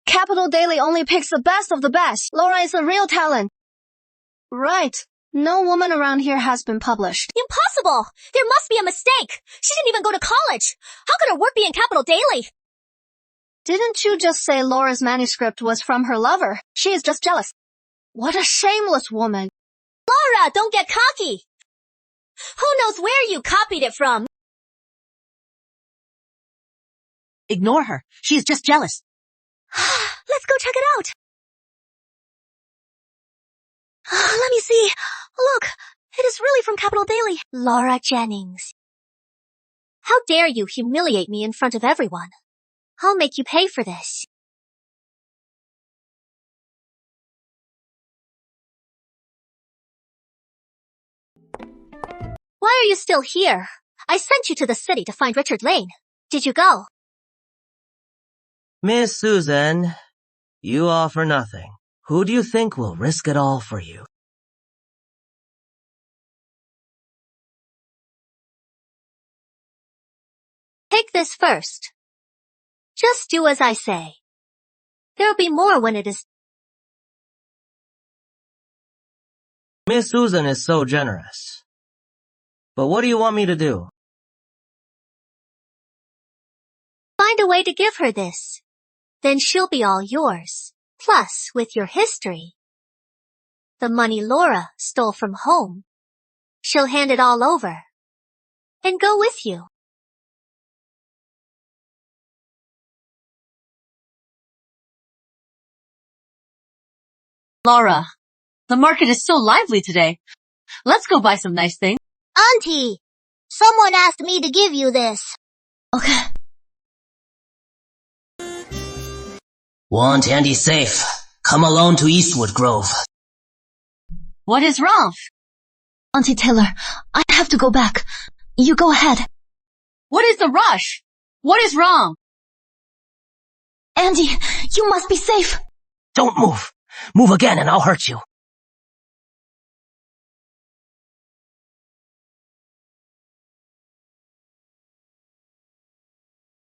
Capital Daily only picks the best of the best. Laura is a real talent. Right. No woman around here has been published. Impossible! There must be a mistake. She didn't even go to college. How could her work be in Capital Daily? Didn't you just say Laura's manuscript was from her lover? She is just jealous. What a shameless woman. Laura, don't get cocky. Who knows where you copied it from? Ignore her. She is just jealous. Let's go check it out. Let me see. Look, it is really from Capital Daily. Laura Jennings. How dare you humiliate me in front of everyone? I'll make you pay for this. Why are you still here? I sent you to the city to find Richard Lane. Did you go? Miss Susan, you offer nothing. Who do you think will risk it all for you? Take this first. Just do as I say. There'll be more when it is. Miss Susan is so generous. But what do you want me to do? Find a way to give her this. Then she'll be all yours. Plus, with your history, the money Laura stole from home, she'll hand it all over and go with you. Laura, the market is so lively today. Let's go buy some nice things. Auntie, someone asked me to give you this. Okay. Want Andy safe. Come alone to Eastwood Grove. What is wrong? Auntie Taylor, I have to go back. You go ahead. What is the rush? What is wrong? Andy, you must be safe. Don't move. Move again and I'll hurt you.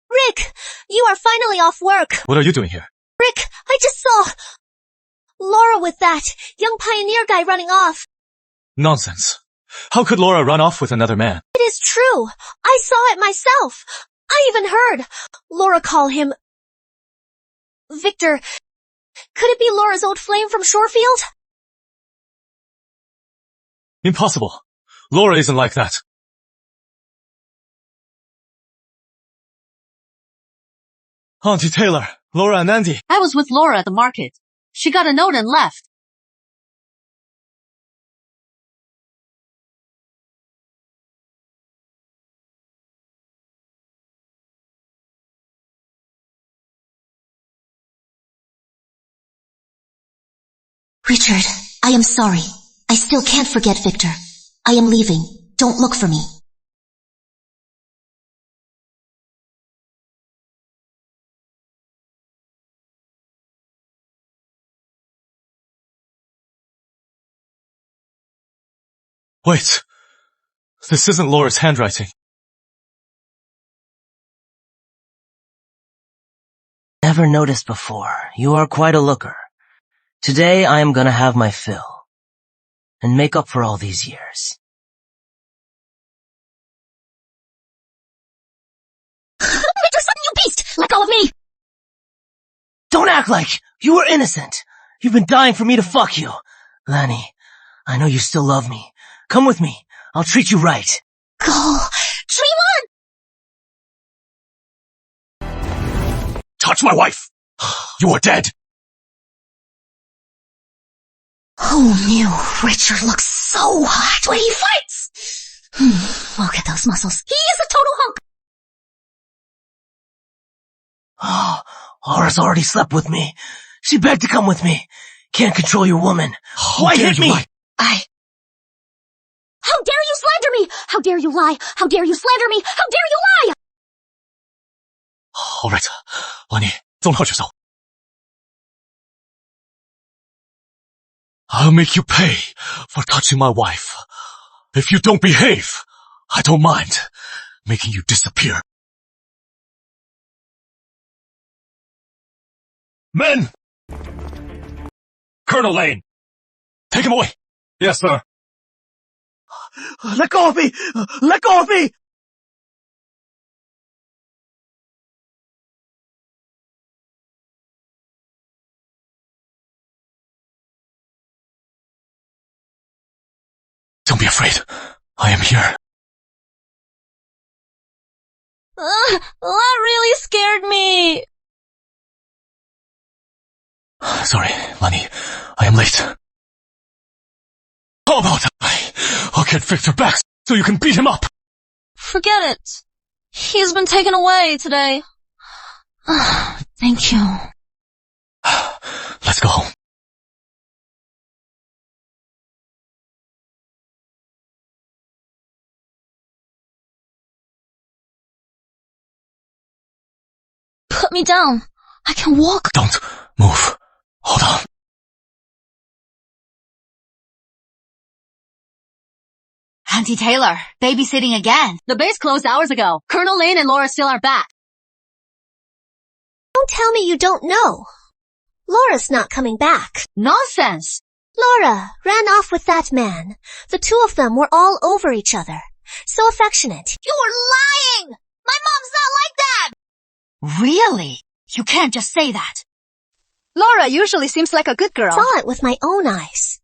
Rick, you are finally off work. What are you doing here? Rick, I just saw Laura with that young pioneer guy running off. Nonsense. How could Laura run off with another man? It is true. I saw it myself. I even heard Laura call him Victor. Could it be Laura's old flame from Shorefield? Impossible. Laura isn't like that. Auntie Taylor, Laura and Andy. I was with Laura at the market. She got a note and left. Richard, I am sorry. I still can't forget Victor. I am leaving. Don't look for me. Wait. This isn't Laura's handwriting. Never noticed before. You are quite a looker. Today I am gonna have my fill. And make up for all these years. Victor Sutton, you beast! Let go of me! Don't act like you were innocent. You've been dying for me to fuck you. Lanny, I know you still love me. Come with me. I'll treat you right. Go! Tremor! Touch my wife! You are dead! Who knew Richard looks so hot when he fights? Look at those muscles. He is a total hunk. Oh, Laura's already slept with me. She begged to come with me. Can't control your woman. Why hit me? How dare you slander me? How dare you lie? How dare you slander me? How dare you lie? All right, 兰妮，综合举手。I'll make you pay for touching my wife. If you don't behave, I don't mind making you disappear. Men! Colonel Lane! Take him away! Yes, sir. Let go of me! Let go of me! Don't be afraid. I am here. That really scared me. Sorry, Lani. I am late. How about I'll get Victor back so you can beat him up? Forget it. He's been taken away today. Thank you. Let's go home. Put me down. I can walk. Don't move. Hold on. Auntie Taylor, babysitting again. The base closed hours ago. Colonel Lane and Laura still aren't back. Don't tell me you don't know. Laura's not coming back. Nonsense. Laura ran off with that man. The two of them were all over each other. So affectionate. You're lying! My mom's not like that! Really? You can't just say that. Laura usually seems like a good girl. Saw it with my own eyes.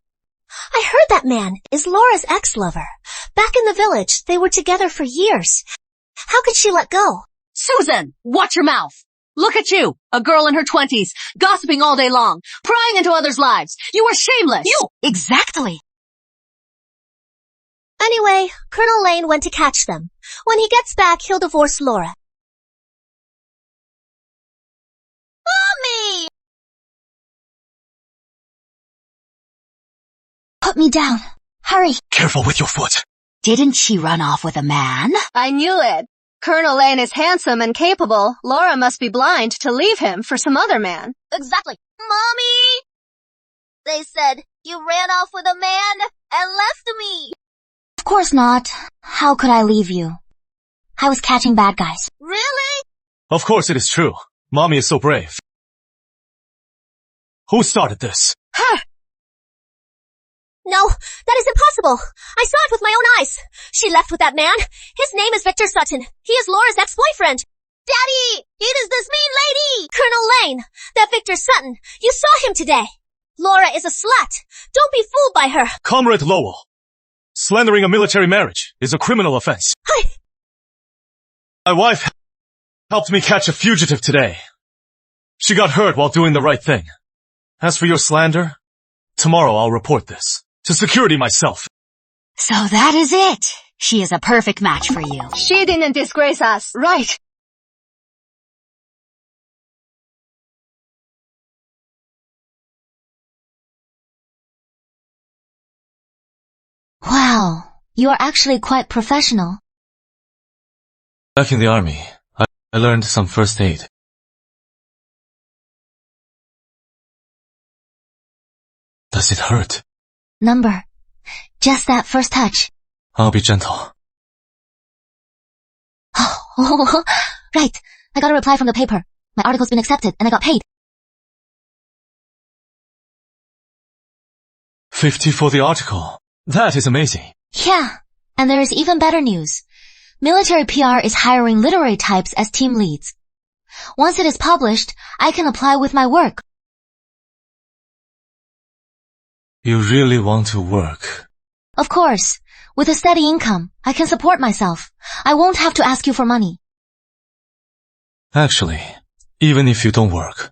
I heard that man is Laura's ex-lover. Back in the village, they were together for years. How could she let go? Susan, watch your mouth. Look at you, a girl in her 20s, gossiping all day long, prying into others' lives. You are shameless. You! Exactly. Anyway, Colonel Lane went to catch them. When he gets back, he'll divorce Laura. Mommy! Put me down. Hurry. Careful with your foot. Didn't she run off with a man? I knew it. Colonel Lane is handsome and capable. Laura must be blind to leave him for some other man. Exactly. Mommy! They said you ran off with a man and left me. Of course not. How could I leave you? I was catching bad guys. Really? Of course it is true. Mommy is so brave. Who started this? Her! No, that is impossible. I saw it with my own eyes. She left with that man. His name is Victor Sutton. He is Laura's ex-boyfriend. Daddy! It is this mean lady! Colonel Lane! That Victor Sutton. You saw him today. Laura is a slut. Don't be fooled by her. Comrade Lowell. Slandering a military marriage is a criminal offense. My wife helped me catch a fugitive today. She got hurt while doing the right thing. As for your slander, tomorrow I'll report this to security myself. So that is it. She is a perfect match for you. She didn't disgrace us. Right. Wow, you are actually quite professional. Back in the army, I learned some first aid. Does it hurt? Number. Just that first touch. I'll be gentle. Oh, right. I got a reply from the paper. My article's been accepted and I got paid. 50 for the article. That is amazing. Yeah, and there is even better news. Military PR is hiring literary types as team leads. Once it is published, I can apply with my work. You really want to work? Of course. With a steady income, I can support myself. I won't have to ask you for money. Actually, even if you don't work,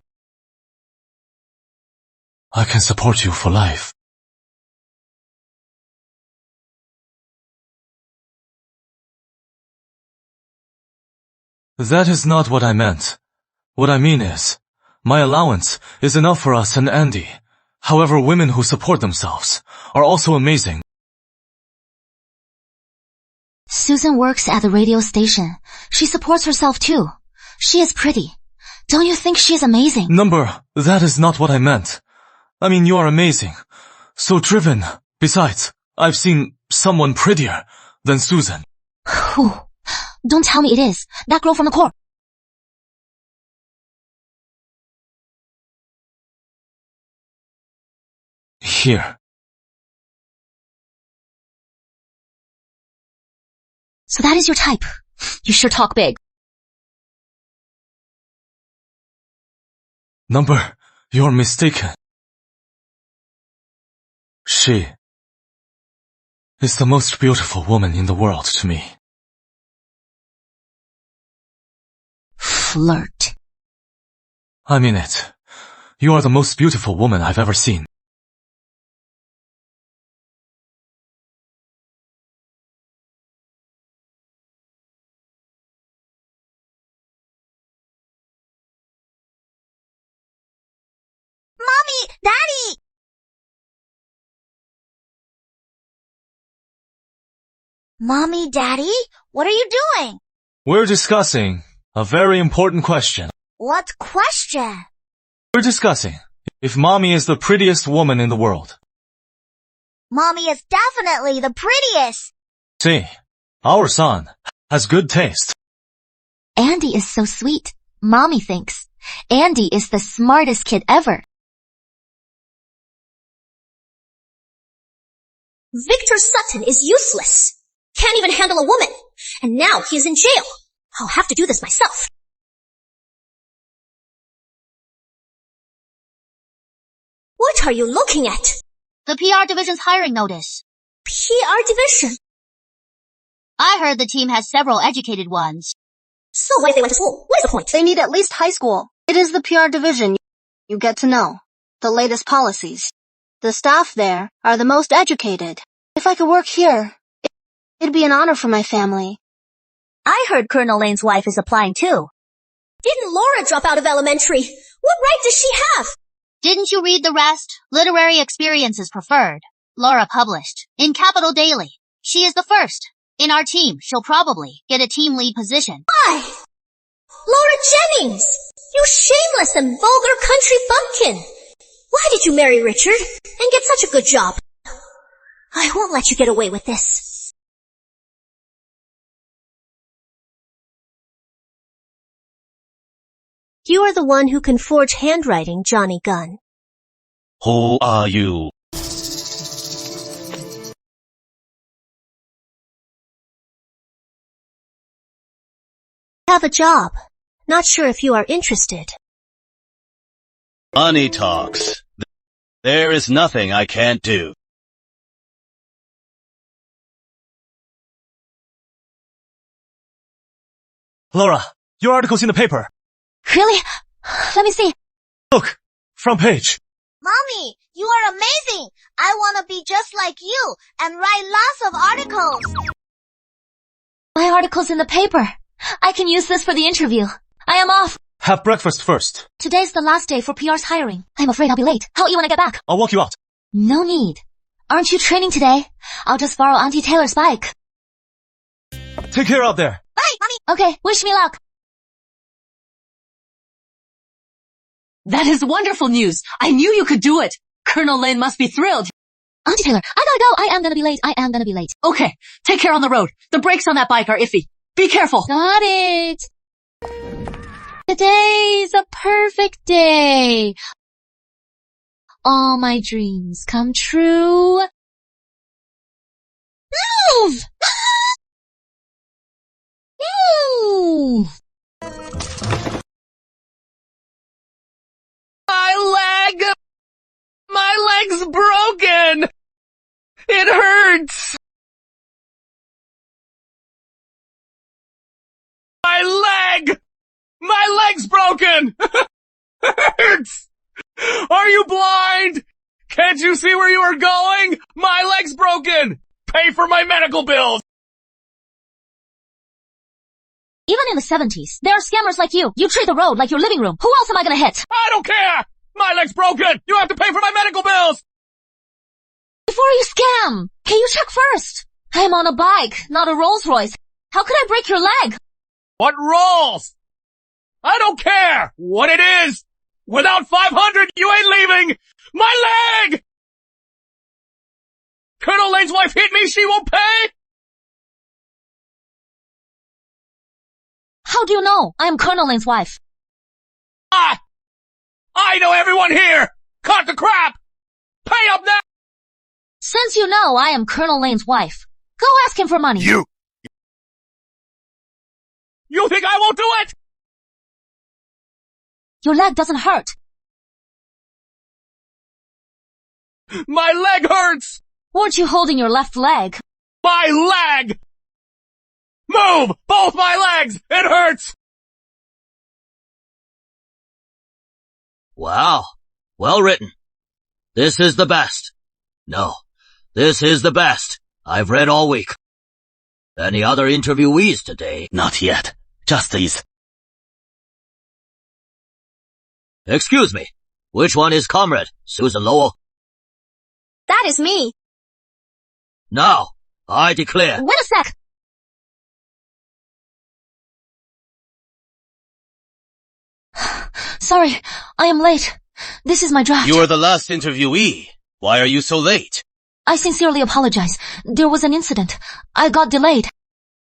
I can support you for life. That is not what I meant. What I mean is, my allowance is enough for us and Andy. However, women who support themselves are also amazing. Susan works at the radio station. She supports herself too. She is pretty. Don't you think she is amazing? Number, that is not what I meant. I mean, you are amazing. So driven. Besides, I've seen someone prettier than Susan. Whew. Don't tell me it is. That girl from the corps. Here. So that is your type. You sure talk big. Number, you're mistaken. She is the most beautiful woman in the world to me. Flirt. I mean it. You are the most beautiful woman I've ever seen. Mommy! Daddy! Mommy, Daddy, what are you doing? We're discussing a very important question. What question? We're discussing if Mommy is the prettiest woman in the world. Mommy is definitely the prettiest. See, our son has good taste. Andy is so sweet. Mommy thinks Andy is the smartest kid ever. Victor Sutton is useless. Can't even handle a woman. And now he is in jail. I'll have to do this myself. What are you looking at? The PR division's hiring notice. PR division? I heard the team has several educated ones. So what if they went to school? What is the point? They need at least high school. It is the PR division. You get to know the latest policies. The staff there are the most educated. If I could work here, it'd be an honor for my family. I heard Colonel Lane's wife is applying too. Didn't Laura drop out of elementary? What right does she have? Didn't you read the rest? Literary experience is preferred. Laura published. In Capital Daily. She is the first. In our team, she'll probably get a team lead position. Why? Laura Jennings! You shameless and vulgar country bumpkin! Why did you marry Richard and get such a good job? I won't let you get away with this. You are the one who can forge handwriting, Johnny Gunn. Who are you? Have a job. Not sure if you are interested. Money talks. There is nothing I can't do. Laura, your article's in the paper. Really? Let me see. Look, front page. Mommy, you are amazing. I want to be just like you and write lots of articles. My article's in the paper. I can use this for the interview. I am off. Have breakfast first. Today's the last day for PR's hiring. I'm afraid I'll be late. How about you when I get back? I'll walk you out. No need. Aren't you training today? I'll just borrow Auntie Taylor's bike. Take care out there. Bye, Mommy. Okay, wish me luck. That is wonderful news. I knew you could do it. Colonel Lane must be thrilled. Auntie Taylor, I gotta go. I am gonna be late. Okay, take care on the road. The brakes on that bike are iffy. Be careful. Got it. Today's a perfect day. All my dreams come true. Move! Move! My leg's broken! It hurts! My leg's broken! It hurts! Are you blind? Can't you see where you are going? My leg's broken! Pay for my medical bills! Even in the 70s, there are scammers like you. You treat the road like your living room. Who else am I gonna hit? I don't care! My leg's broken! You have to pay for my medical bills! Before you scam, can you check first? I'm on a bike, not a Rolls Royce. How could I break your leg? What rolls? I don't care what it is! Without 500, you ain't leaving! My leg! Colonel Lane's wife hit me, she won't pay? How do you know I'm Colonel Lane's wife? I know everyone here! Cut the crap! Pay up now! Since you know I am Colonel Lane's wife, go ask him for money. You think I won't do it? Your leg doesn't hurt. My leg hurts! Weren't you holding your left leg? My leg! Move! Both my legs! It hurts! Wow. Well written. This is the best. No, this is the best I've read all week. Any other interviewees today? Not yet. Just these. Excuse me. Which one is Comrade Susan Lowell? That is me. Now, I declare. Wait a sec. Sorry, I am late. This is my draft. You are the last interviewee. Why are you so late? I sincerely apologize. There was an incident. I got delayed.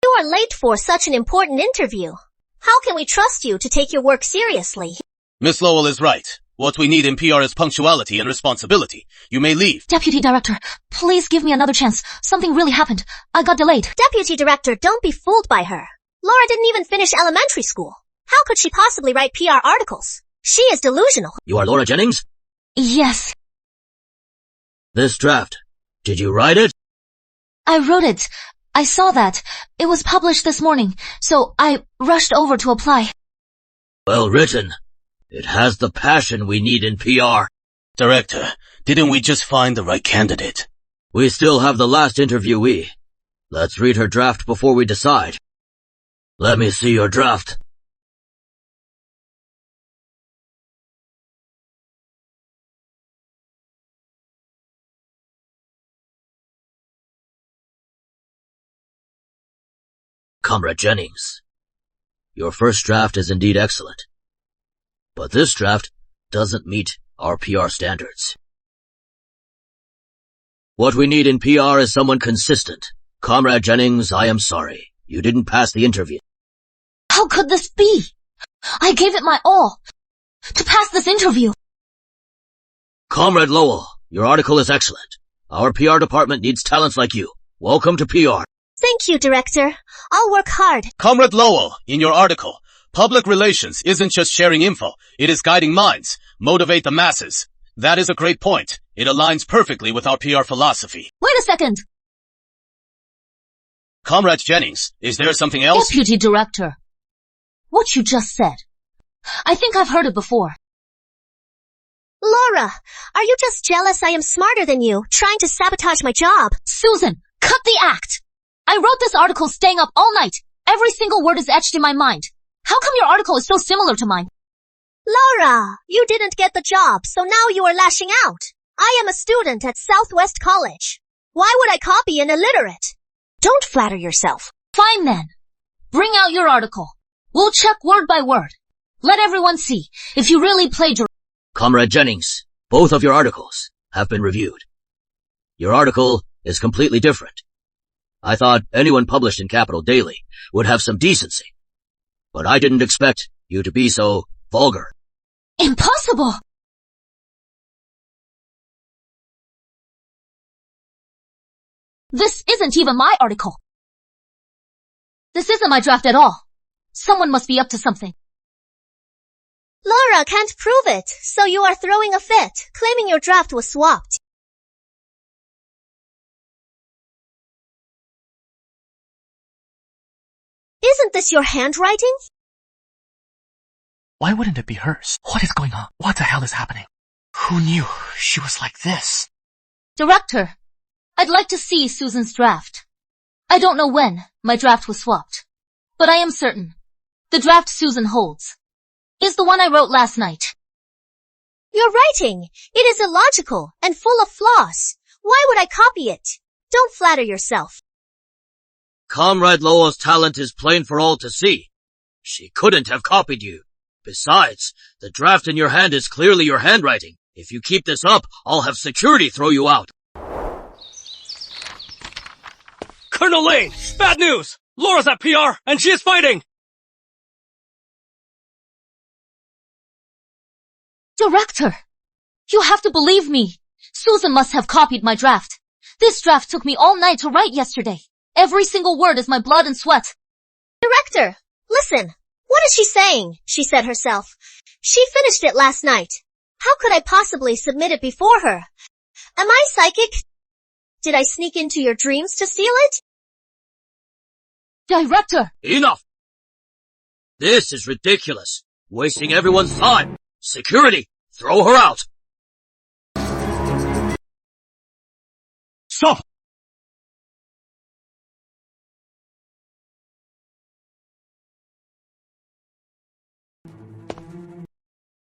You are late for such an important interview. How can we trust you to take your work seriously? Miss Lowell is right. What we need in PR is punctuality and responsibility. You may leave. Deputy Director, please give me another chance. Something really happened. I got delayed. Deputy Director, don't be fooled by her. Laura didn't even finish elementary school. How could she possibly write PR articles? She is delusional. You are Laura Jennings? Yes. This draft, did you write it? I wrote it. I saw that. It was published this morning, so I rushed over to apply. Well written. It has the passion we need in PR. Director, didn't we just find the right candidate? We still have the last interviewee. Let's read her draft before we decide. Let me see your draft. Comrade Jennings, your first draft is indeed excellent. But this draft doesn't meet our PR standards. What we need in PR is someone consistent. Comrade Jennings, I am sorry. You didn't pass the interview. How could this be? I gave it my all to pass this interview. Comrade Lowell, your article is excellent. Our PR department needs talents like you. Welcome to PR. Thank you, Director. I'll work hard. Comrade Lowell, in your article, public relations isn't just sharing info, it is guiding minds, motivate the masses. That is a great point. It aligns perfectly with our PR philosophy. Wait a second. Comrade Jennings, is there something else? Deputy Director, what you just said, I think I've heard it before. Laura, are you just jealous I am smarter than you, trying to sabotage my job? Susan, cut the act. I wrote this article staying up all night. Every single word is etched in my mind. How come your article is so similar to mine? Laura, you didn't get the job, so now you are lashing out. I am a student at Southwest College. Why would I copy an illiterate? Don't flatter yourself. Fine then. Bring out your article. We'll check word by word. Let everyone see if you really plagiarized. Comrade Jennings, both of your articles have been reviewed. Your article is completely different. I thought anyone published in Capital Daily would have some decency. But I didn't expect you to be so vulgar. Impossible! This isn't even my article. This isn't my draft at all. Someone must be up to something. Laura can't prove it, so you are throwing a fit, claiming your draft was swapped. Isn't this your handwriting? Why wouldn't it be hers? What is going on? What the hell is happening? Who knew she was like this? Director, I'd like to see Susan's draft. I don't know when my draft was swapped, but I am certain The draft Susan holds is the one I wrote last night. Your writing, it is illogical and full of flaws. Why would I copy it? Don't flatter yourself. Comrade Lowell's talent is plain for all to see. She couldn't have copied you. Besides, the draft in your hand is clearly your handwriting. If you keep this up, I'll have security throw you out. Colonel Lane, bad news! Laura's at PR, and she is fighting! Director, you have to believe me. Susan must have copied my draft. This draft took me all night to write yesterday. Every single word is my blood and sweat. Director, listen. What is she saying? She said herself. She finished it last night. How could I possibly submit it before her? Am I psychic? Did I sneak into your dreams to steal it? Director! Enough! This is ridiculous. Wasting everyone's time. Security, throw her out. Stop!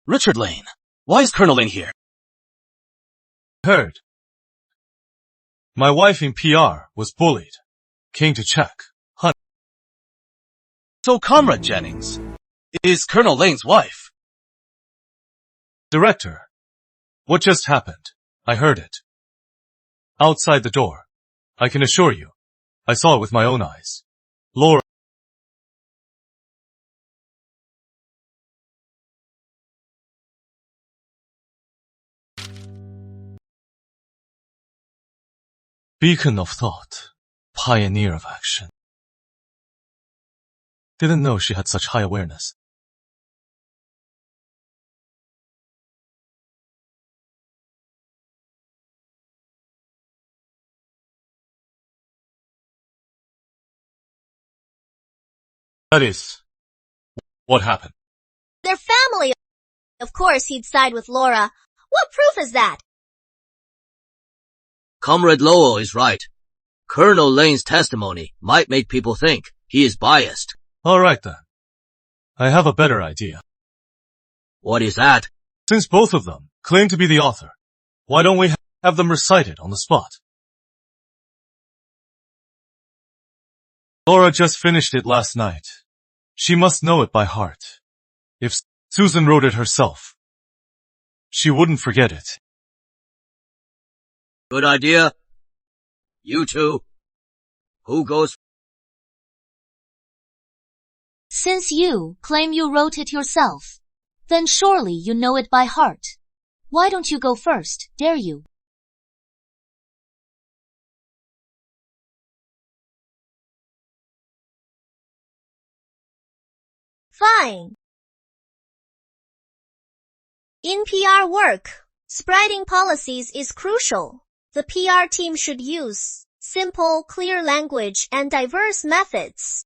Richard Lane, why is Colonel Lane here? Heard. My wife in PR was bullied. Came to check. Hunt. So Comrade Jennings is Colonel Lane's wife. Director, what just happened? I heard it. Outside the door. I can assure you, I saw it with my own eyes. Laura. Beacon of thought, pioneer of action. Didn't know she had such high awareness. That is, what happened? Their family. Of course he'd side with Laura. What proof is that? Comrade Lowell is right. Colonel Lane's testimony might make people think he is biased. All right then. I have a better idea. What is that? Since both of them claim to be the author, why don't we have them recited on the spot? Laura just finished it last night. She must know it by heart. If Susan wrote it herself, she wouldn't forget it. Good idea. You two. Who goes? Since you claim you wrote it yourself, then surely you know it by heart. Why don't you go first, dare you? Fine. In PR work, spreading policies is crucial. The PR team should use simple, clear language and diverse methods.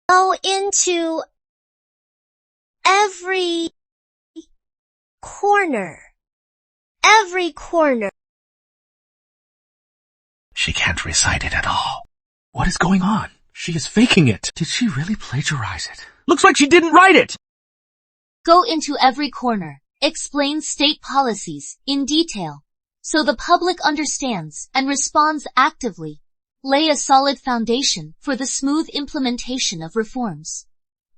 Go into every corner. Every corner. She can't recite it at all. What is going on? She is faking it. Did she really plagiarize it? Looks like she didn't write it! Go into every corner. Explain state policies in detail, so the public understands and responds actively. Lay a solid foundation for the smooth implementation of reforms.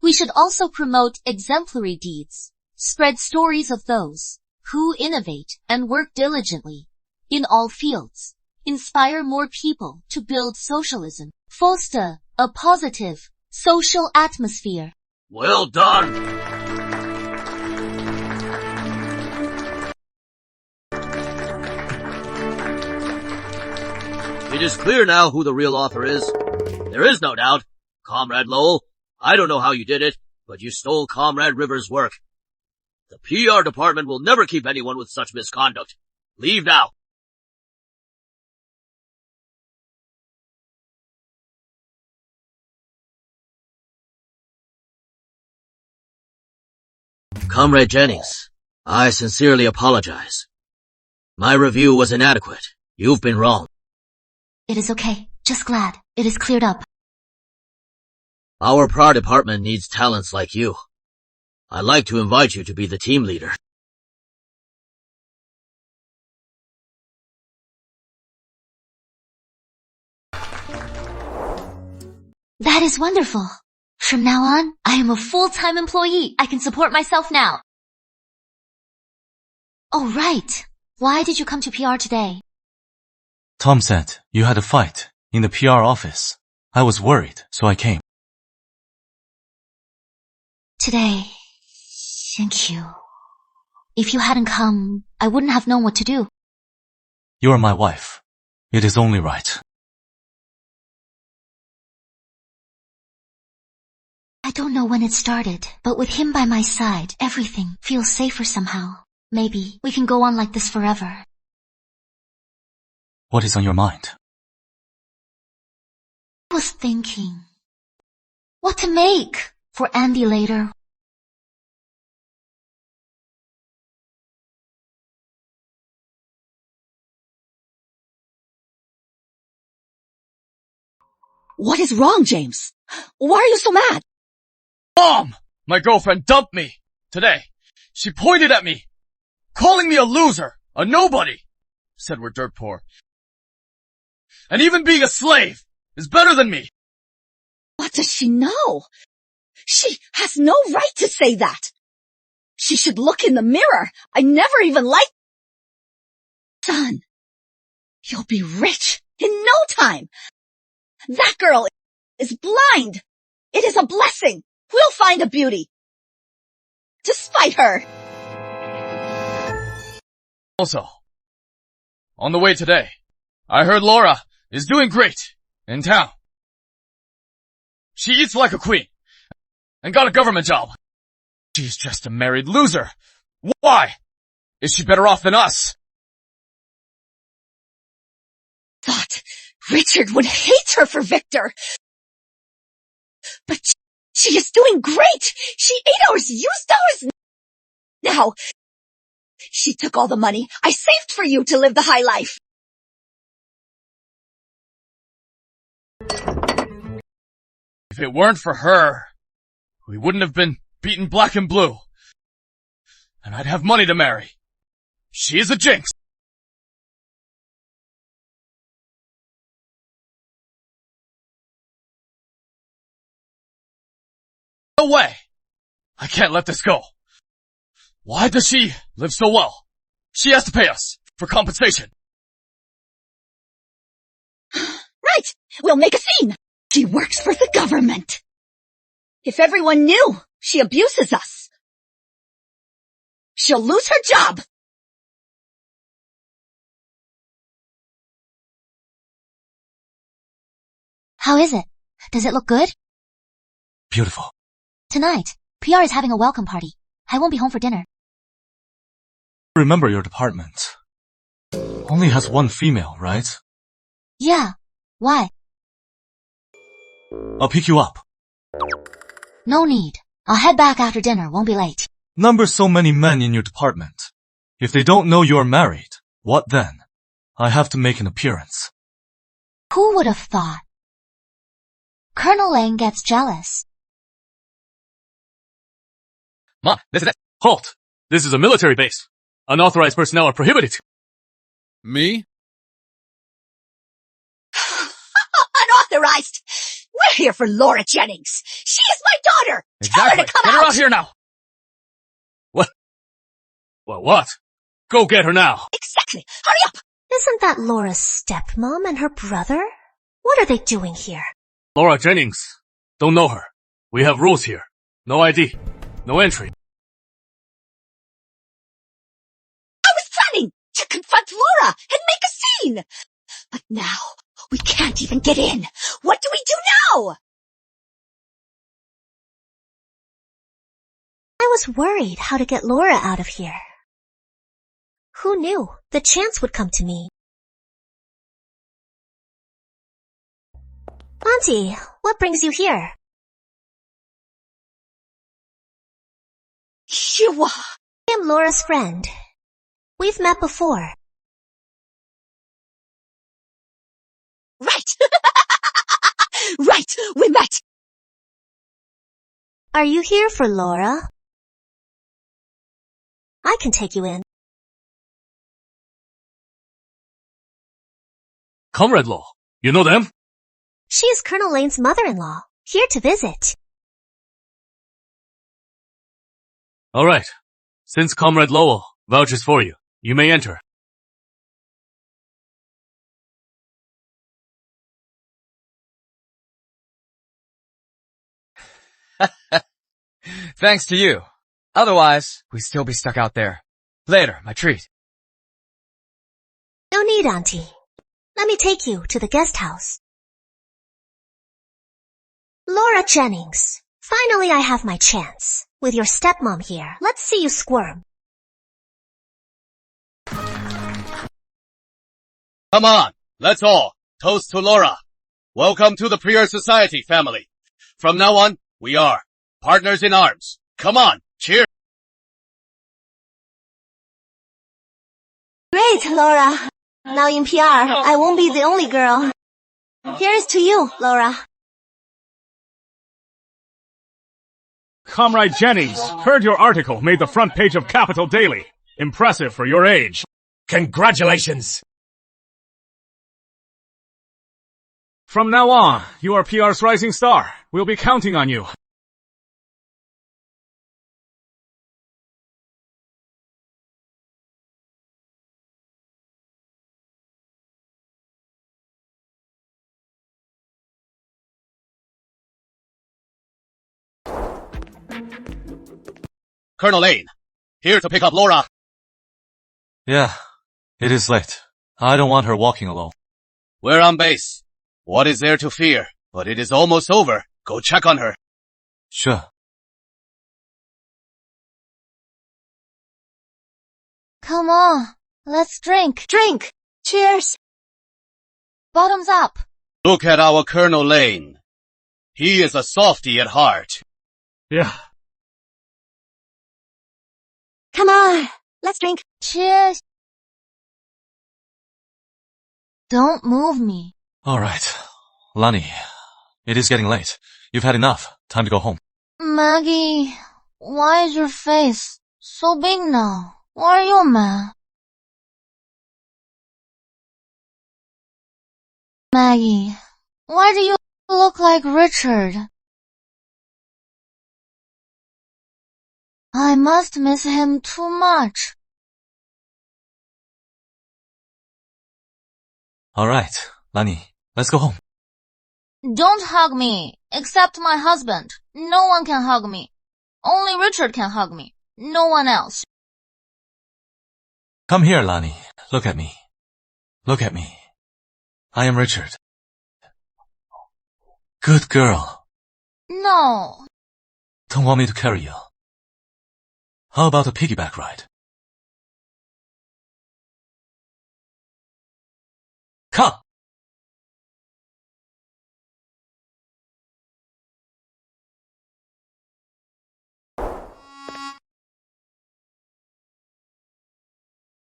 We should also promote exemplary deeds, spread stories of those who innovate and work diligently in all fields, inspire more people to build socialism, foster a positive social atmosphere. Well done! It is clear now who the real author is. There is no doubt. Comrade Lowell, I don't know how you did it, but you stole Comrade Rivers' work. The PR department will never keep anyone with such misconduct. Leave now. Comrade Jennings, I sincerely apologize. My review was inadequate. You've been wrong. It is okay. Just glad it is cleared up. Our PR department needs talents like you. I'd like to invite you to be the team leader. That is wonderful. From now on, I am a full-time employee. I can support myself now. Oh, right. Why did you come to PR today? Tom said you had a fight in the PR office. I was worried, so I came. Today. Thank you. If you hadn't come, I wouldn't have known what to do. You are my wife. It is only right. I don't know when it started, but with him by my side, everything feels safer somehow. Maybe we can go on like this forever. What is on your mind? I was thinking what to make for Andy later. What is wrong, James? Why are you so mad? Mom! My girlfriend dumped me. Today. She pointed at me, calling me a loser, a nobody. Said we're dirt poor. And even being a slave is better than me. What does she know? She has no right to say that. She should look in the mirror. I never even liked... Son, you'll be rich in no time. That girl is blind. It is a blessing. We'll find a beauty. Despite her. Also, on the way today, I heard Laura is doing great in town. She eats like a queen and got a government job. She's just a married loser. Why? Is she better off than us? Thought Richard would hate her for Victor. But she is doing great. She ate ours, used ours. Now, she took all the money I saved for you to live the high life. If it weren't for her, we wouldn't have been beaten black and blue. And I'd have money to marry. She is a jinx. No way! I can't let this go. Why does she live so well? She has to pay us for compensation. Right! We'll make a scene. She works for the government. If everyone knew she abuses us, she'll lose her job. How is it? Does it look good? Beautiful. Tonight, PR is having a welcome party. I won't be home for dinner. Remember your department. Only has one female, right? Yeah. Why? I'll pick you up. No need. I'll head back after dinner. Won't be late. Number so many men in your department. If they don't know you're married, what then? I have to make an appearance. Who would have thought? Colonel Lane gets jealous. Ma, listen. Halt! This is a military base. Unauthorized personnel are prohibited. Me? Unauthorized! We're here for Laura Jennings. She is my daughter. Exactly. Tell her to come Get her out. out here now. What? Well, what? Go get her now. Exactly. Hurry up. Isn't that Laura's stepmom and her brother? What are they doing here? Laura Jennings. Don't know her. We have rules here. No ID. No entry. I was planning to confront Laura and make a scene. But now, we can't even get in. What do we do now? I was worried how to get Laura out of here. Who knew the chance would come to me? Auntie, what brings you here? I am Laura's friend. We've met before. Right. Right, we met. Are you here for Laura? I can take you in. Comrade Law, you know them? She is Colonel Lane's mother-in-law, here to visit. Alright. Since Comrade Lowell vouches for you, you may enter. Thanks to you. Otherwise, we'd still be stuck out there. Later, my treat. No need, Auntie. Let me take you to the guest house. Laura Jennings, finally I have my chance. With your stepmom here, let's see you squirm. Come on, let's all toast to Laura. Welcome to the Prior Society family. From now on, we are partners in arms. Come on, cheers. Great, Laura. Now in PR, I won't be the only girl. Here's to you, Laura. Comrade Jennings, heard your article made the front page of Capital Daily. Impressive for your age. Congratulations! From now on, you are PR's rising star. We'll be counting on you. Colonel Lane, here to pick up Laura. Yeah, it is late. I don't want her walking alone. We're on base. What is there to fear? But it is almost over. Go check on her. Sure. Come on, let's drink. Drink! Cheers! Bottoms up. Look at our Colonel Lane. He is a softie at heart. Yeah. Come on, let's drink. Cheers. Don't move me. Alright. Lani, it is getting late. You've had enough. Time to go home. Maggie, why is your face so big now? Why are you mad? Maggie, why do you look like Richard? I must miss him too much. Alright, Lani, let's go home. Don't hug me, except my husband. No one can hug me. Only Richard can hug me. No one else. Come here, Lani. Look at me. Look at me. I am Richard. Good girl. No. Don't want me to carry you. How about a piggyback ride? Come!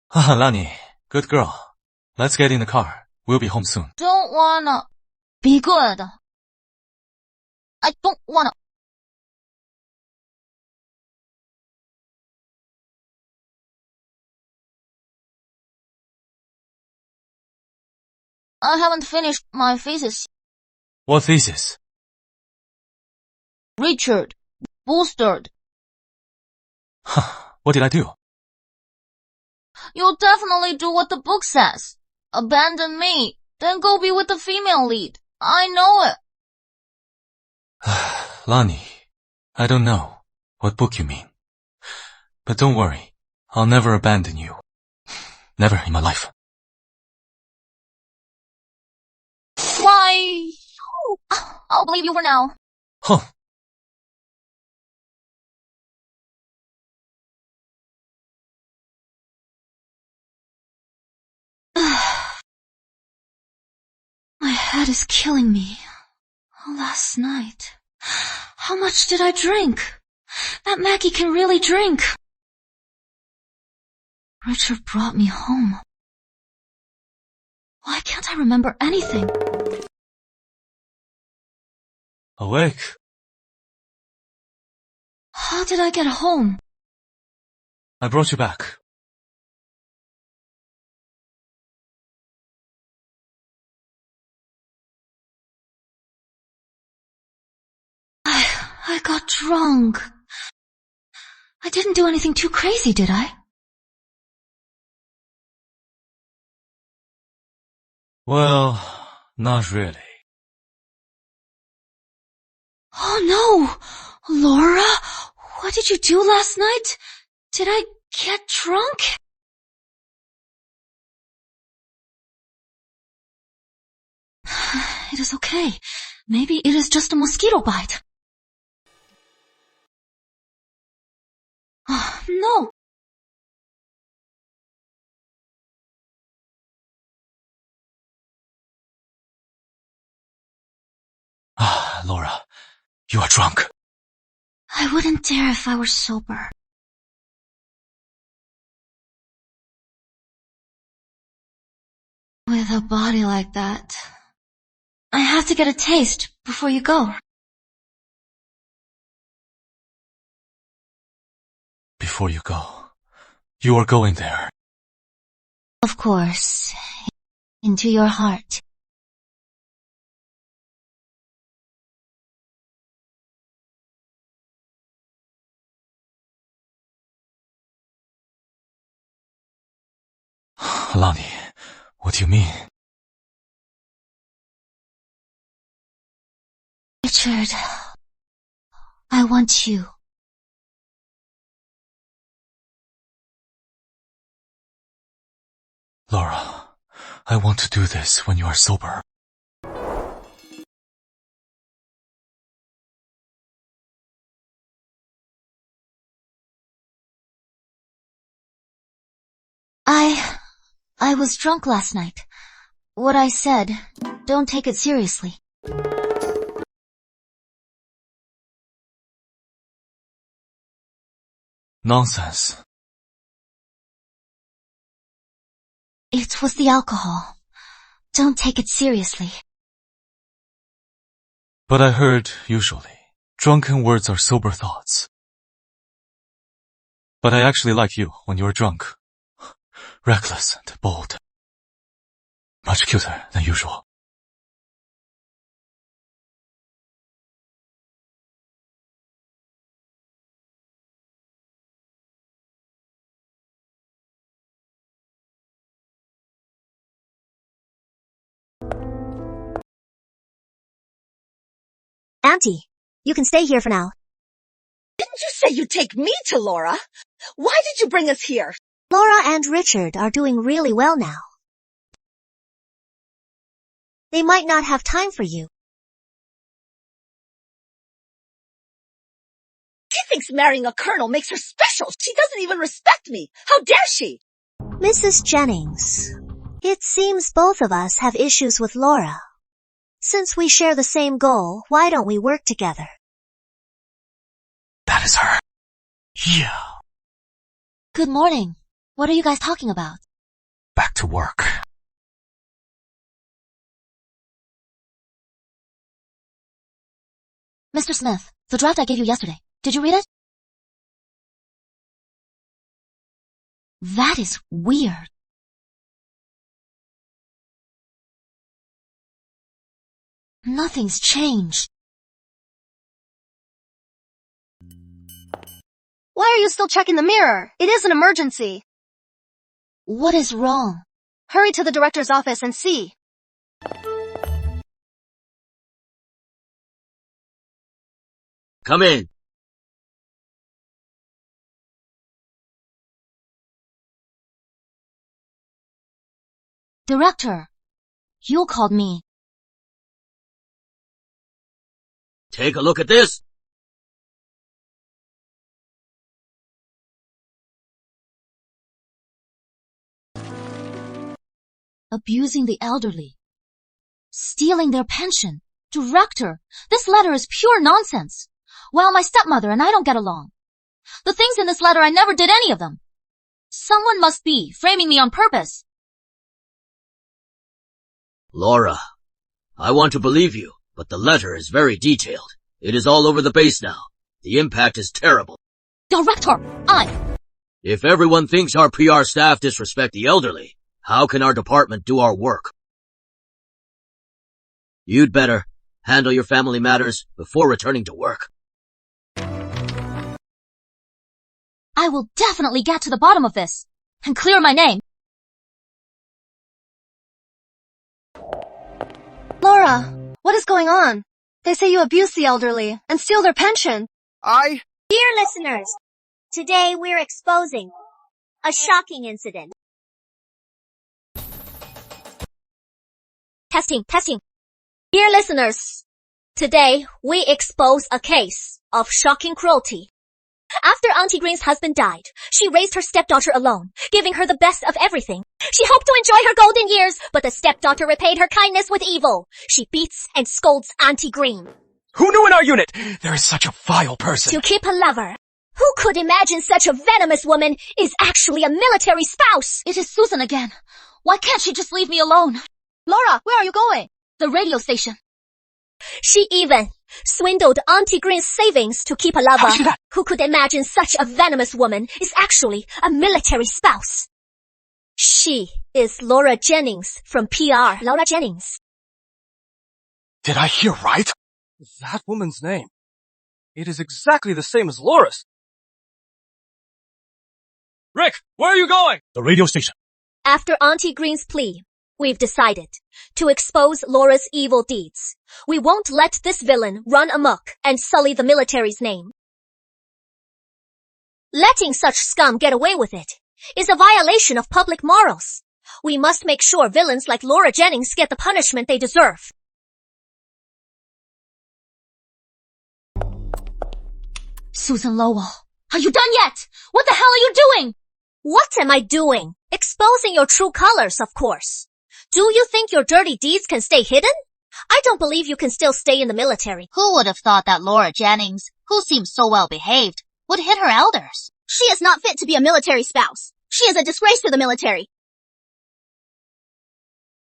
Haha, Lani, good girl. Let's get in the car. We'll be home soon. Don't wanna. Be good. I don't wanna. I haven't finished my thesis. What thesis? Richard. Boosted. What did I do? You'll definitely do what the book says. Abandon me, then go be with the female lead. I know it. Lani, I don't know what book you mean. But don't worry, I'll never abandon you. Never in my life. Why? I'll believe you for now. Huh. My head is killing me. Last night. How much did I drink? That Maggie can really drink. Richard brought me home. Why can't I remember anything? Awake. How did I get home? I brought you back. I got drunk. I didn't do anything too crazy, did I? Well, not really. Oh no! Laura, what did you do last night? Did I get drunk? It is okay. Maybe it is just a mosquito bite. Oh, no. Laura, you are drunk. I wouldn't dare if I were sober. With a body like that, I have to get a taste before you go. Before you go, you are going there. Of course, into your heart. Lani, what do you mean? Richard, I want you. Laura, I want to do this when you are sober. I was drunk last night. What I said, don't take it seriously. Nonsense. It was the alcohol. Don't take it seriously. But I heard, usually, drunken words are sober thoughts. But I actually like you when you're drunk. Reckless and bold. Much cuter than usual. Auntie, you can stay here for now. Didn't you say you'd take me to Laura? Why did you bring us here? Laura and Richard are doing really well now. They might not have time for you. She thinks marrying a colonel makes her special. She doesn't even respect me. How dare she? Mrs. Jennings, it seems both of us have issues with Laura. Since we share the same goal, why don't we work together? That is her. Yeah. Good morning. What are you guys talking about? Back to work. Mr. Smith, the draft I gave you yesterday. Did you read it? That is weird. Nothing's changed. Why are you still checking the mirror? It is an emergency. What is wrong? Hurry to the director's office and see. Come in. Director, you called me. Take a look at this. Abusing the elderly. Stealing their pension. Director, this letter is pure nonsense. Well, my stepmother and I don't get along. The things in this letter, I never did any of them. Someone must be framing me on purpose. Laura, I want to believe you, but the letter is very detailed. It is all over the base now. The impact is terrible. Director, If everyone thinks our PR staff disrespect the elderly, how can our department do our work? You'd better handle your family matters before returning to work. I will definitely get to the bottom of this and clear my name. Laura, what is going on? They say you abuse the elderly and steal their pension. Dear listeners, today we're exposing a shocking incident. Testing. Dear listeners, today we expose a case of shocking cruelty. After Auntie Green's husband died, she raised her stepdaughter alone, giving her the best of everything. She hoped to enjoy her golden years, but the stepdaughter repaid her kindness with evil. She beats and scolds Auntie Green. Who knew in our unit there is such a vile person? To keep a lover. Who could imagine such a venomous woman is actually a military spouse? It is Susan again. Why can't she just leave me alone? Laura, where are you going? The radio station. She even swindled Auntie Green's savings to keep a lover. How'd she do that? Who could imagine such a venomous woman is actually a military spouse? She is Laura Jennings from PR. Laura Jennings. Did I hear right? That woman's name. It is exactly the same as Laura's. Rick, where are you going? The radio station. After Auntie Green's plea, we've decided to expose Laura's evil deeds. We won't let this villain run amok and sully the military's name. Letting such scum get away with it is a violation of public morals. We must make sure villains like Laura Jennings get the punishment they deserve. Susan Lowell, are you done yet? What the hell are you doing? What am I doing? Exposing your true colors, of course. Do you think your dirty deeds can stay hidden? I don't believe you can still stay in the military. Who would have thought that Laura Jennings, who seems so well behaved, would hit her elders? She is not fit to be a military spouse. She is a disgrace to the military.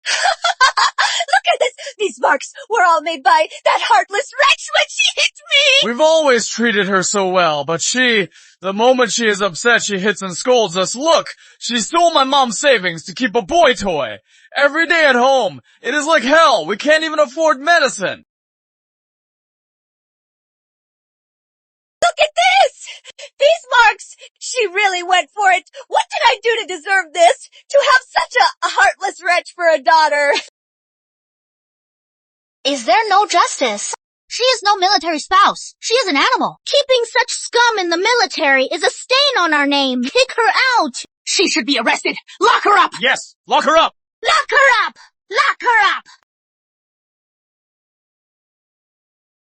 Look at this! These marks were all made by that heartless wretch when she hit me! We've always treated her so well, but the moment she is upset, she hits and scolds us. Look, she stole my mom's savings to keep a boy toy. Every day at home. It is like hell. We can't even afford medicine. Look at this! These marks! She really went for it. What did I do to deserve this? To have such a heartless wretch for a daughter? Is there no justice? She is no military spouse. She is an animal. Keeping such scum in the military is a stain on our name. Kick her out. She should be arrested. Lock her up! Yes, lock her up! Lock her up! Lock her up!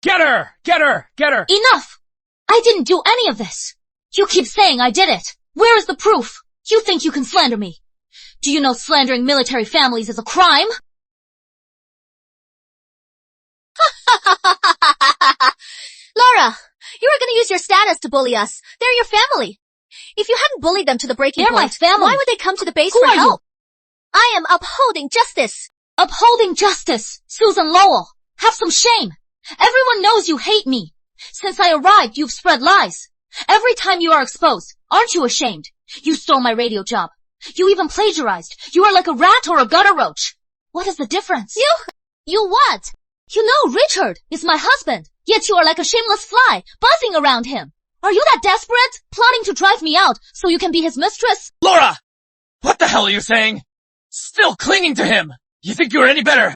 Get her! Get her! Get her! Enough! I didn't do any of this. You keep saying I did it. Where is the proof? You think you can slander me? Do you know slandering military families is a crime? Laura, you were gonna use your status to bully us. They're your family. If you hadn't bullied them to the breaking They're point, my family. why would they come to the base Who for are help? I am upholding justice. Upholding justice. Susan Lowell. Have some shame. Everyone knows you hate me. Since I arrived, you've spread lies. Every time you are exposed, aren't you ashamed? You stole my radio job. You even plagiarized. You are like a rat or a gutter roach. What is the difference? You what? You know Richard is my husband, yet you are like a shameless fly, buzzing around him. Are you that desperate? Plotting to drive me out so you can be his mistress? Laura! What the hell are you saying? Still clinging to him! You think you're any better?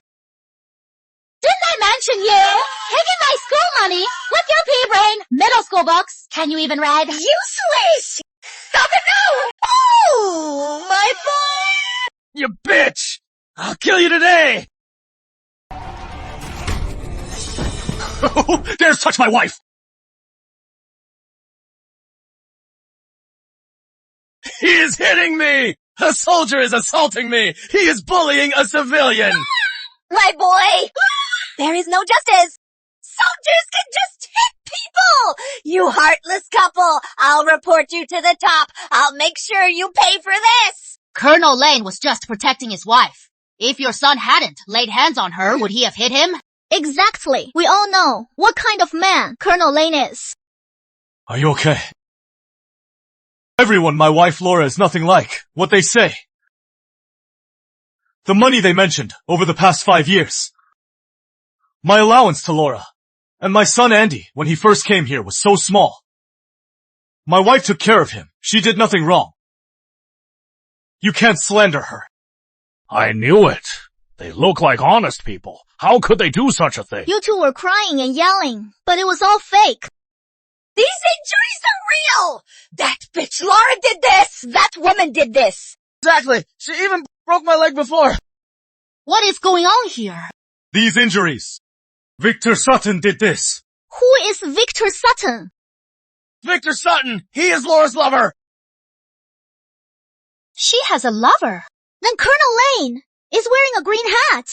Didn't I mention you? Taking my school money with your pea brain, middle school books. Can you even read? Useless! Stop it now! Oh, my boy! You bitch! I'll kill you today! Dares touch my wife! He is hitting me! A soldier is assaulting me! He is bullying a civilian! My boy! There is no justice! Soldiers can just hit people! You heartless couple! I'll report you to the top! I'll make sure you pay for this! Colonel Lane was just protecting his wife. If your son hadn't laid hands on her, would he have hit him? Exactly. We all know what kind of man Colonel Lane is. Are you okay? Everyone my wife Laura is nothing like what they say. The money they mentioned over the past 5 years. My allowance to Laura and my son Andy when he first came here was so small. My wife took care of him. She did nothing wrong. You can't slander her. I knew it. They look like honest people. How could they do such a thing? You two were crying and yelling, but it was all fake. These injuries are real! That bitch Laura did this! That woman did this! Exactly. She even broke my leg before. What is going on here? These injuries. Victor Sutton did this. Who is Victor Sutton? Victor Sutton! He is Laura's lover! She has a lover. Then Colonel Lane is wearing a green hat.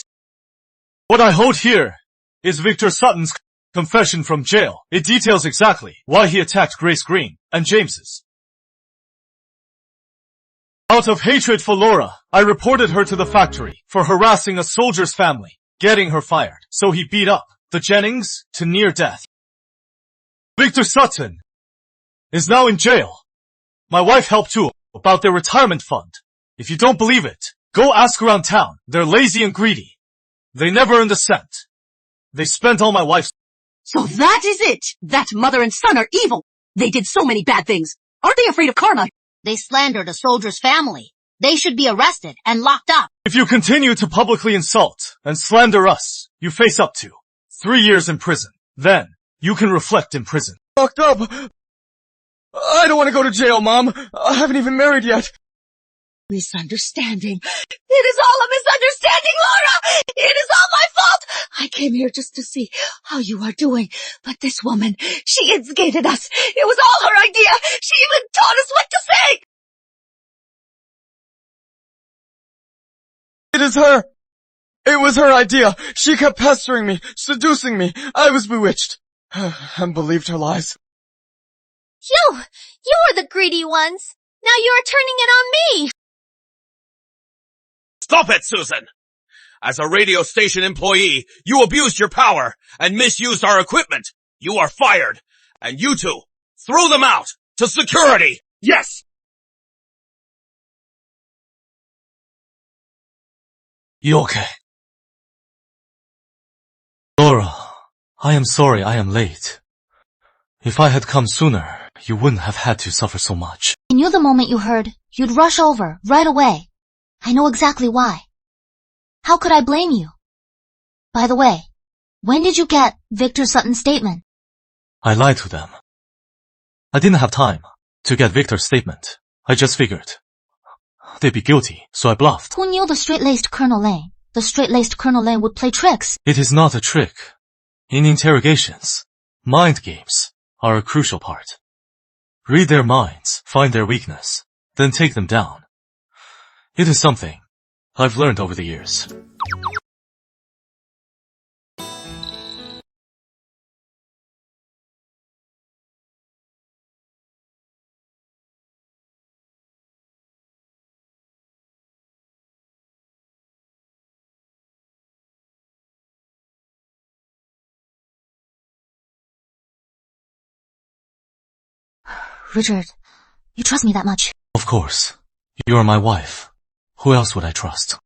What I hold here is Victor Sutton's confession from jail. It details exactly why he attacked Grace Green and James's. Out of hatred for Laura, I reported her to the factory for harassing a soldier's family, getting her fired. So he beat up the Jennings to near death. Victor Sutton is now in jail. My wife helped too about their retirement fund. If you don't believe it, go ask around town. They're lazy and greedy. They never earned a cent. They spent all my wife's. So that is it! That mother and son are evil! They did so many bad things! Aren't they afraid of karma? They slandered a soldier's family. They should be arrested and locked up. If you continue to publicly insult and slander us, you face up to 3 years in prison. Then, you can reflect in prison. Locked up? I don't want to go to jail, Mom. I haven't even married yet. Misunderstanding. It is all a misunderstanding, Laura! It is all my fault! I came here just to see how you are doing, but this woman, she instigated us. It was all her idea. She even taught us what to say! It is her. It was her idea. She kept pestering me, seducing me. I was bewitched. And believed her lies. You were the greedy ones. Now you are turning it on me. Stop it, Susan! As a radio station employee, you abused your power and misused our equipment. You are fired. And you two, throw them out to security. Yes! You okay? Laura, I am sorry I am late. If I had come sooner, you wouldn't have had to suffer so much. I knew the moment you heard, you'd rush over, right away. I know exactly why. How could I blame you? By the way, when did you get Victor Sutton's statement? I lied to them. I didn't have time to get Victor's statement. I just figured they'd be guilty, so I bluffed. Who knew the straight-laced Colonel Lane? The straight-laced Colonel Lane would play tricks. It is not a trick. In interrogations, mind games are a crucial part. Read their minds, find their weakness, then take them down. It is something I've learned over the years. Richard, you trust me that much? Of course. You are my wife. Who else would I trust?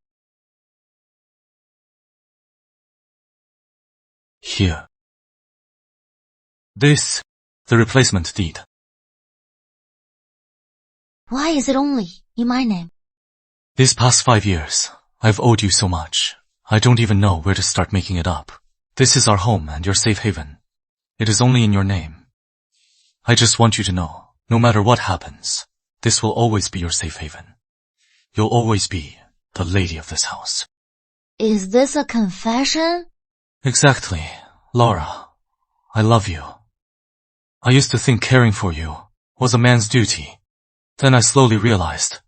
Here. This, the replacement deed. Why is it only in my name? These past 5 years, I've owed you so much. I don't even know where to start making it up. This is our home and your safe haven. It is only in your name. I just want you to know, no matter what happens, this will always be your safe haven. You'll always be the lady of this house. Is this a confession? Exactly. Laura, I love you. I used to think caring for you was a man's duty. Then I slowly realized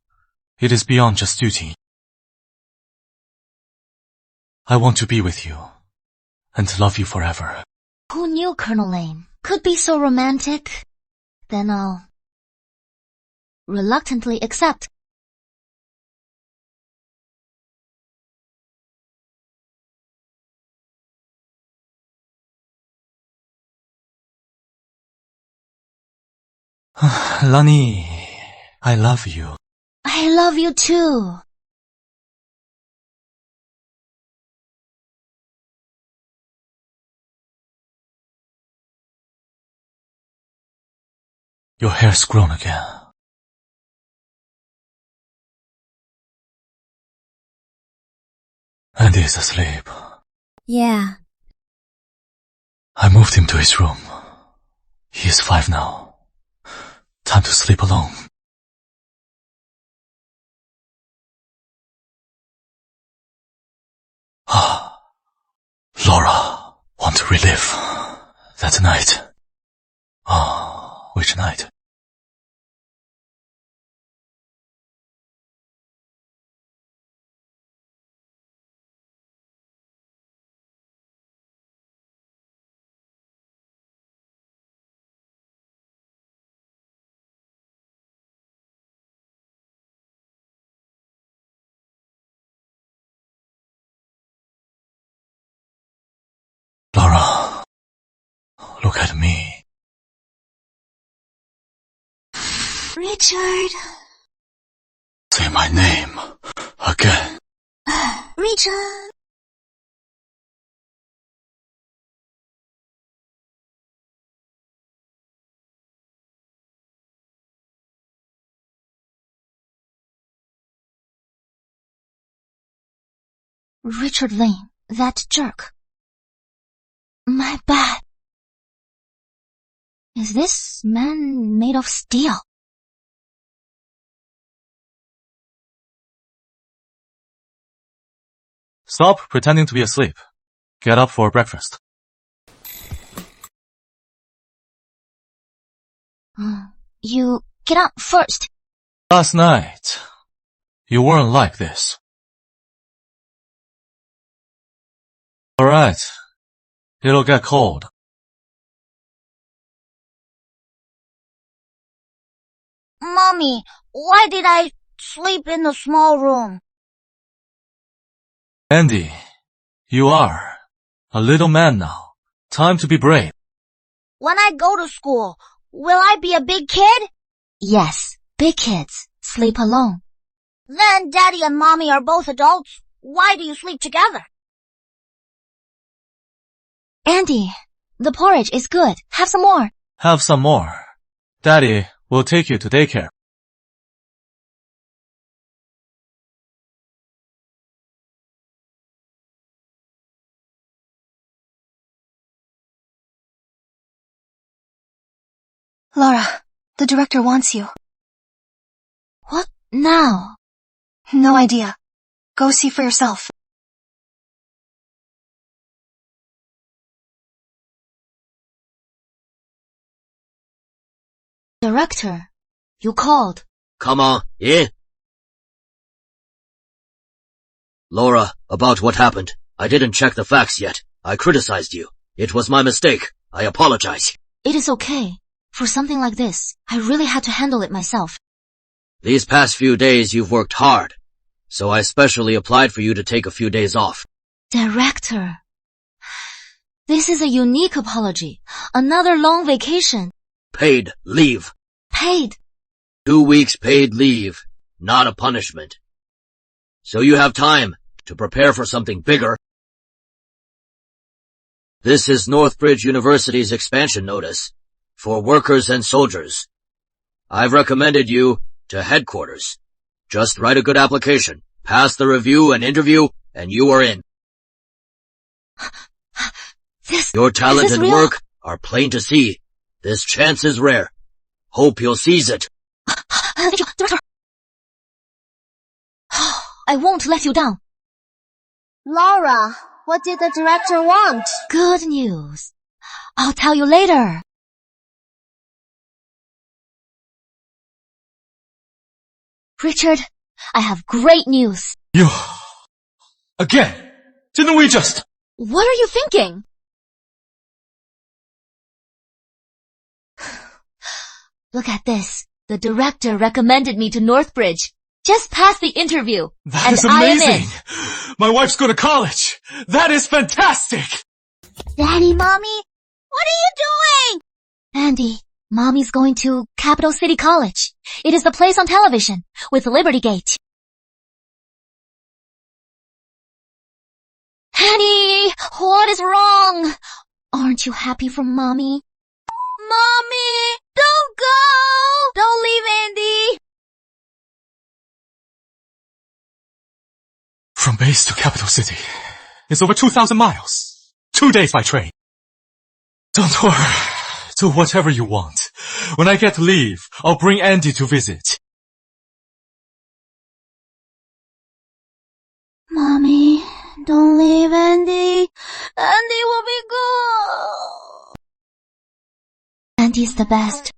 it is beyond just duty. I want to be with you and to love you forever. Who knew Colonel Lane could be so romantic? Then I'll reluctantly accept. Lani, I love you. I love you too. Your hair's grown again. Andy is asleep. Yeah. I moved him to his room. He is 5 now. Time to sleep alone. Laura, want to relive that night? Which night? Laura, look at me. Richard. Say my name again. Richard. Richard Lane, that jerk. My bad. Is this man made of steel? Stop pretending to be asleep. Get up for breakfast. You get up first. Last night, you weren't like this. Alright. It'll get cold. Mommy, why did I sleep in the small room? Andy, you are a little man now. Time to be brave. When I go to school, will I be a big kid? Yes, big kids sleep alone. Then Daddy and Mommy are both adults. Why do you sleep together? Andy, the porridge is good. Have some more. Have some more. Daddy will take you to daycare. Laura, the director wants you. What now? No idea. Go see for yourself. Director, you called. Come on, in. Laura, about what happened. I didn't check the facts yet. I criticized you. It was my mistake. I apologize. It is okay. For something like this, I really had to handle it myself. These past few days you've worked hard, so I specially applied for you to take a few days off. Director, this is a unique apology. Another long vacation. Paid leave. Paid. 2 weeks paid leave, not a punishment. So you have time to prepare for something bigger. This is Northbridge University's expansion notice for workers and soldiers. I've recommended you to headquarters. Just write a good application, pass the review and interview, and you are in. Your talent and work are plain to see. This chance is rare. Hope you'll seize it. Director. I won't let you down. Laura, what did the director want? Good news. I'll tell you later. Richard, I have great news. You... Again! Didn't we just... What are you thinking? Look at this. The director recommended me to Northbridge. Just passed the interview. That is amazing! My wife's going to college! That is fantastic! Daddy, Mommy, what are you doing? Andy, Mommy's going to Capital City College. It is the place on television, with Liberty Gate. Annie, what is wrong? Aren't you happy for Mommy? Mommy, don't go! Don't leave Andy! From base to capital city is over 2,000 miles. 2 days by train. Don't worry. Do whatever you want. When I get leave, I'll bring Andy to visit. Mommy, don't leave Andy. Andy will be good. Andy's the best.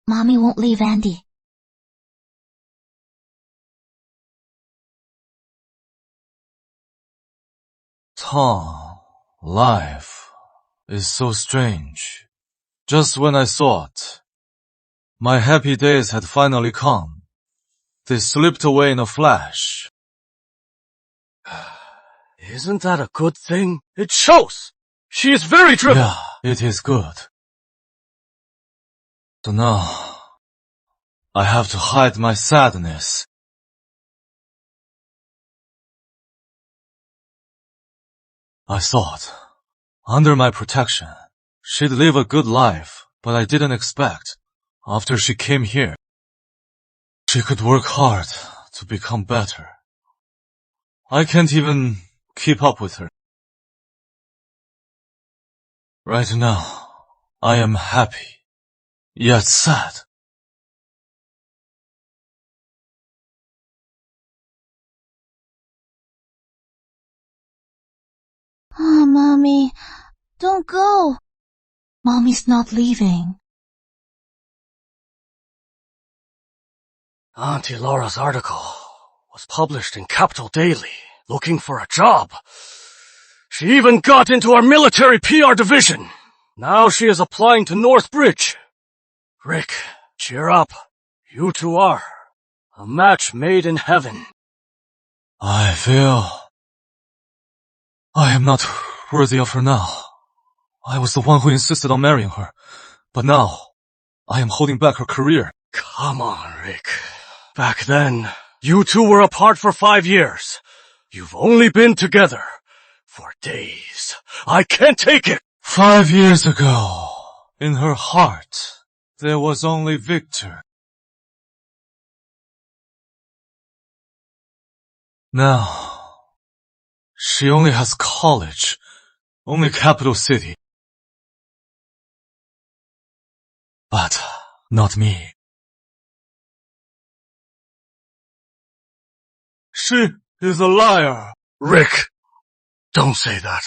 Mommy won't leave Andy. Tom, life is so strange. Just when I thought my happy days had finally come, they slipped away in a flash. Isn't that a good thing? It shows! She is very driven! Yeah, it is good. So now, I have to hide my sadness. I thought, under my protection, she'd live a good life, but I didn't expect, after she came here, she could work hard to become better. I can't even keep up with her. Right now, I am happy, yet sad. Oh, Mommy, don't go. Mommy's not leaving. Auntie Laura's article was published in Capital Daily, looking for a job. She even got into our military PR division. Now she is applying to Northbridge. Rick, cheer up. You two are a match made in heaven. I feel I am not worthy of her now. I was the one who insisted on marrying her, but now I am holding back her career. Come on, Rick. Back then, you two were apart for 5 years. You've only been together for days. I can't take it! 5 years ago, in her heart, there was only Victor. Now, she only has college, only capital city. But not me. She is a liar. Rick, don't say that.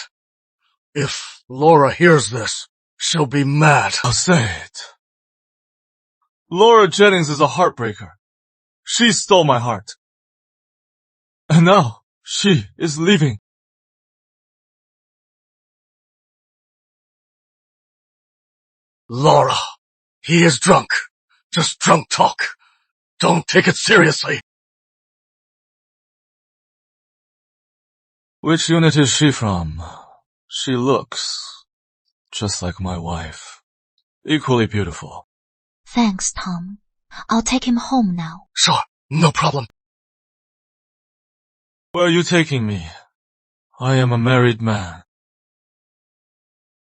If Laura hears this, she'll be mad. I'll say it. Laura Jennings is a heartbreaker. She stole my heart. And now, she is leaving. Laura, he is drunk. Just drunk talk. Don't take it seriously. Which unit is she from? She looks just like my wife. Equally beautiful. Thanks, Tom. I'll take him home now. Sure, no problem. Where are you taking me? I am a married man.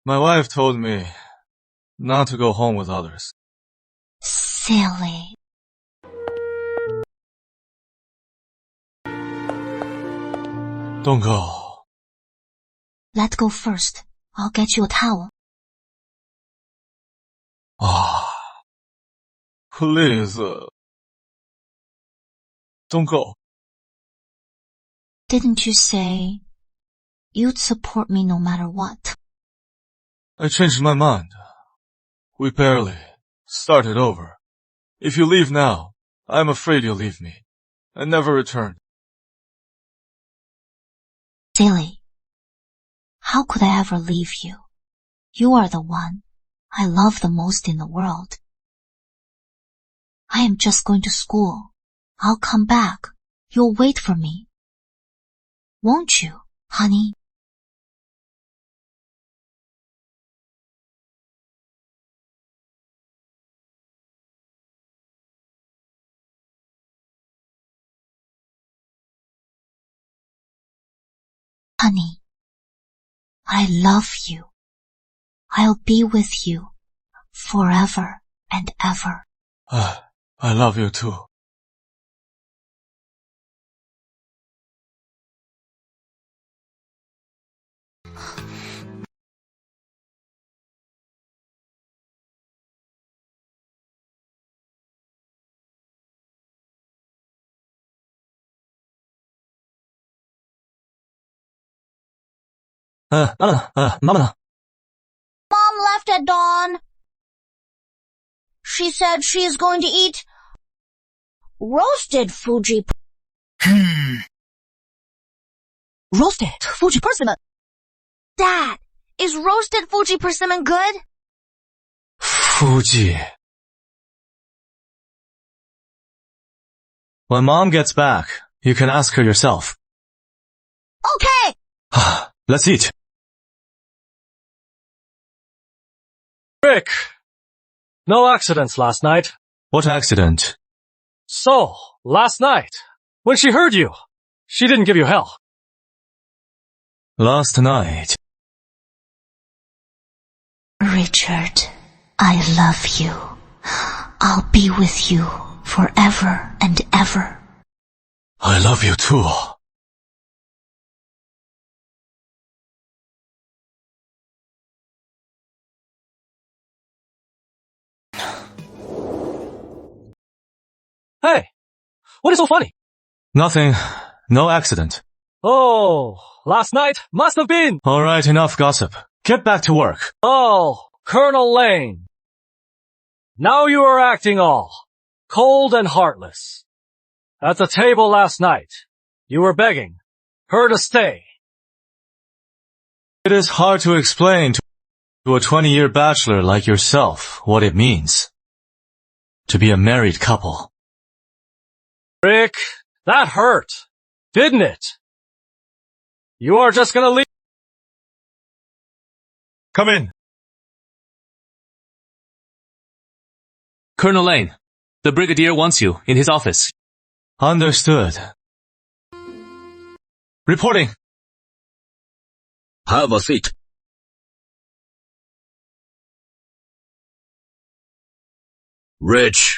My wife told me not to go home with others. Silly. Don't go. Let's go first. I'll get you a towel. Ah, please, don't go. Didn't you say you'd support me no matter what? I changed my mind. We barely started over. If you leave now, I'm afraid you'll leave me and never return. Silly. How could I ever leave you? You are the one I love the most in the world. I am just going to school. I'll come back. You'll wait for me. Won't you, honey? Honey, I love you. I'll be with you forever and ever. I love you too. Mama. Mom left at dawn. She said she is going to eat roasted Fuji. Roasted Fuji persimmon. Dad, is roasted Fuji persimmon good? Fuji. When Mom gets back, you can ask her yourself. Okay. Let's eat. Rick! No accidents last night. What accident? So, last night, when she heard you, she didn't give you hell. Last night. Richard, I love you. I'll be with you forever and ever. I love you too. Hey, what is so funny? Nothing. No accident. Oh, last night must have been... Alright, enough gossip. Get back to work. Oh, Colonel Lane. Now you are acting all cold and heartless. At the table last night, you were begging her to stay. It is hard to explain to a 20-year bachelor like yourself what it means to be a married couple. Rick, that hurt, didn't it? You are just gonna leave... Come in. Colonel Lane, the Brigadier wants you in his office. Understood. Reporting. Have a seat. Rich,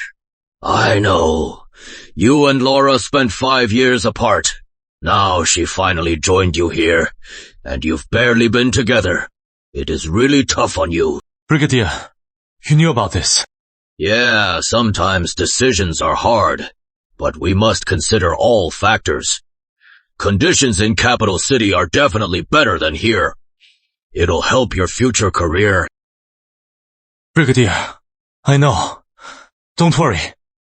I know. You and Laura spent 5 years apart. Now she finally joined you here, and you've barely been together. It is really tough on you. Brigadier, you knew about this. Yeah, sometimes decisions are hard, but we must consider all factors. Conditions in Capital City are definitely better than here. It'll help your future career. Brigadier, I know. Don't worry.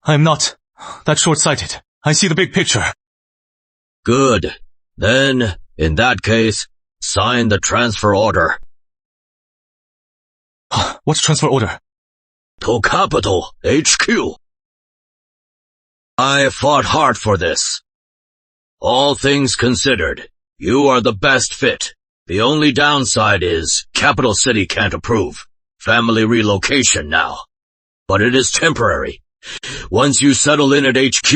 I'm not that short-sighted. I see the big picture. Good. Then, in that case, sign the transfer order. What's transfer order? To Capital HQ. I fought hard for this. All things considered, you are the best fit. The only downside is Capital City can't approve. Family relocation now. But it is temporary. Once you settle in at HQ,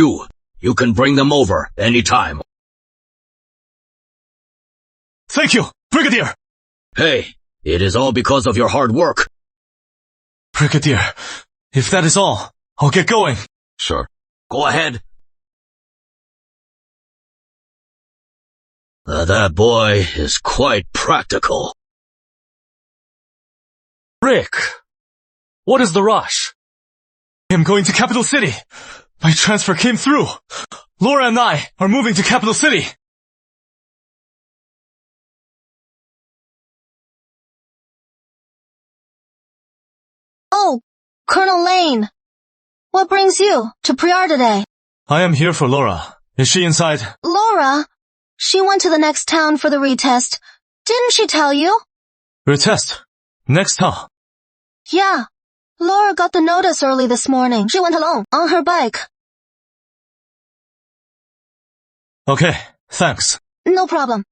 you can bring them over anytime. Thank you, Brigadier! Hey, it is all because of your hard work. Brigadier, if that is all, I'll get going. Sure. Go ahead. That boy is quite practical. Rick, what is the rush? I'm going to Capital City. My transfer came through. Laura and I are moving to Capital City. Oh, Colonel Lane. What brings you to Priar today? I am here for Laura. Is she inside? Laura? She went to the next town for the retest. Didn't she tell you? Retest? Next town? Yeah. Laura got the notice early this morning. She went alone, on her bike. Okay, thanks. No problem.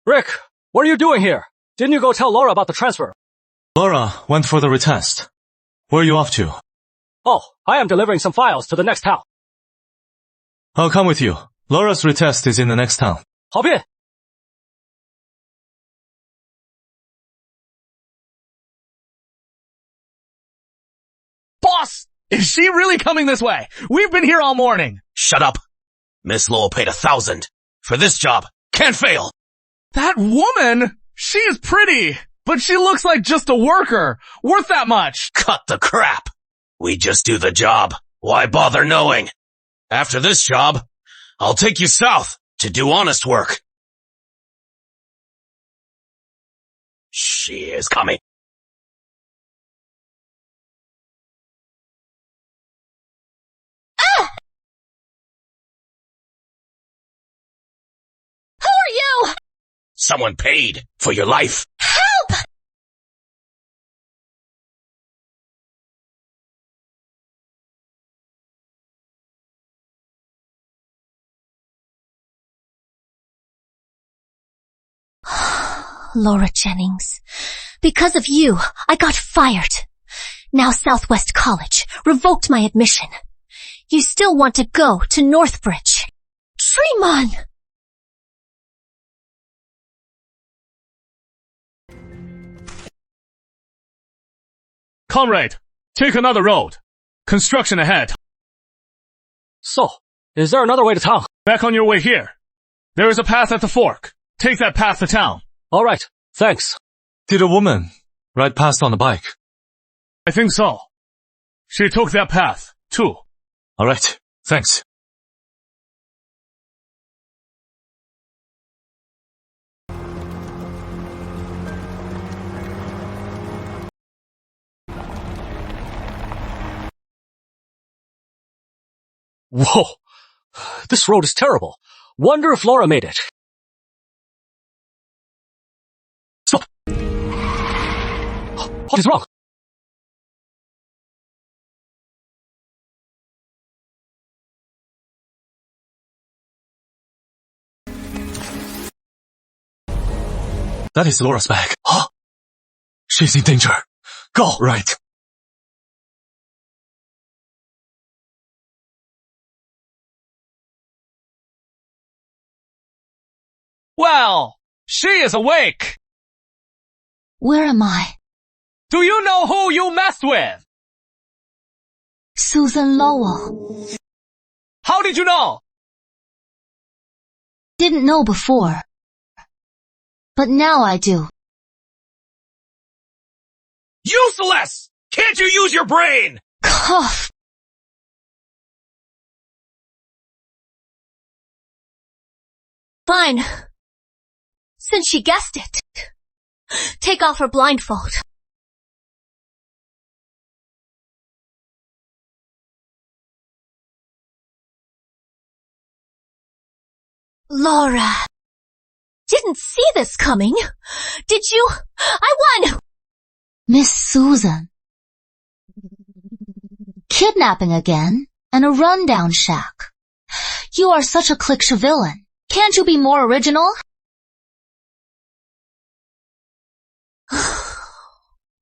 Rick, what are you doing here? Didn't you go tell Laura about the transfer? Laura went for the retest. Where are you off to? Oh, I am delivering some files to the next town. I'll come with you. Laura's retest is in the next town. 好便。Boss! Is she really coming this way? We've been here all morning. Shut up. Miss Lowell paid 1,000. For this job. Can't fail. That woman! She is pretty, but she looks like just a worker. Worth that much. Cut the crap. We just do the job. Why bother knowing? After this job, I'll take you south to do honest work. She is coming. Who are you? Someone paid for your life. Help! Laura Jennings. Because of you, I got fired. Now Southwest College revoked my admission. You still want to go to Northbridge. Tremon! Comrade, take another road. Construction ahead. So, is there another way to town? Back on your way here. There is a path at the fork. Take that path to town. All right, thanks. Did a woman ride past on a bike? I think so. She took that path, too. All right, thanks. Whoa, this road is terrible. Wonder if Laura made it. Stop! What is wrong? That is Laura's bag. Huh? She's in danger. Go! Right. Well, she is awake. Where am I? Do you know who you messed with? Susan Lowell. How did you know? Didn't know before. But now I do. Useless! Can't you use your brain? Cough. Fine. Since she guessed it. Take off her blindfold. Laura. Didn't see this coming. Did you? I won! Miss Susan. Kidnapping again, and a rundown shack. You are such a cliché villain. Can't you be more original?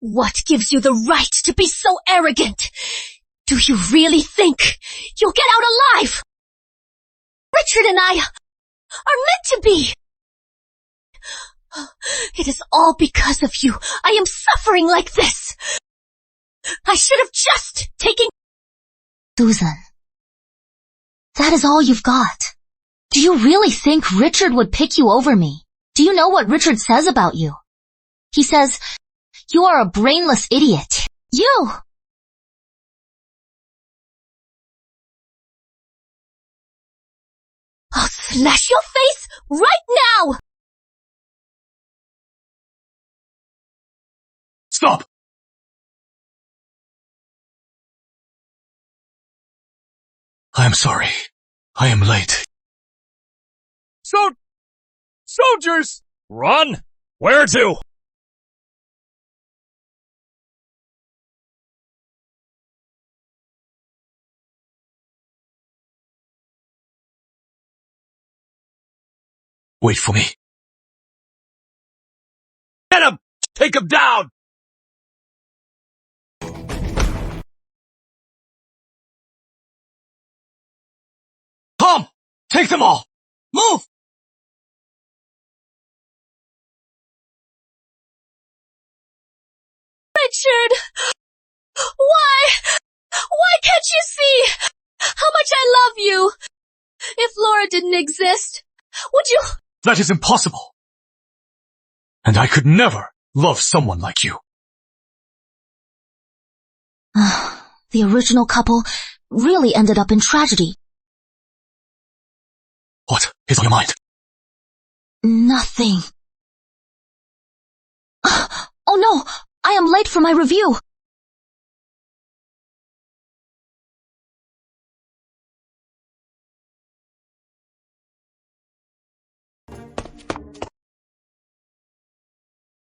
What gives you the right to be so arrogant? Do you really think you'll get out alive? Richard and I are meant to be. It is all because of you. I am suffering like this. I should have just taken... Susan. That is all you've got. Do you really think Richard would pick you over me? Do you know what Richard says about you? He says, you are a brainless idiot. You! I'll slash your face right now! Stop! I am sorry. I am late. Soldiers! Run! Where to? Wait for me. Get him! Take him down! Mom! Take them all! Move! Richard! Why can't you see how much I love you? If Laura didn't exist, would you... That is impossible. And I could never love someone like you. The original couple really ended up in tragedy. What is on your mind? Nothing. Oh no! I am late for my review!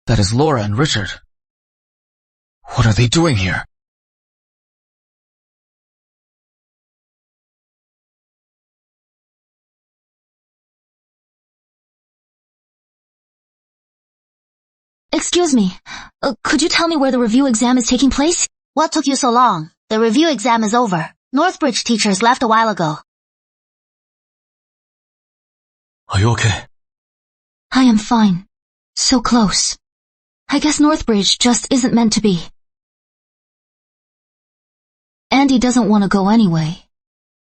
That is Laura and Richard. What are they doing here? Excuse me, could you tell me where the review exam is taking place? What took you so long? The review exam is over. Northbridge teachers left a while ago. Are you okay? I am fine. So close. I guess Northbridge just isn't meant to be. Andy doesn't want to go anyway.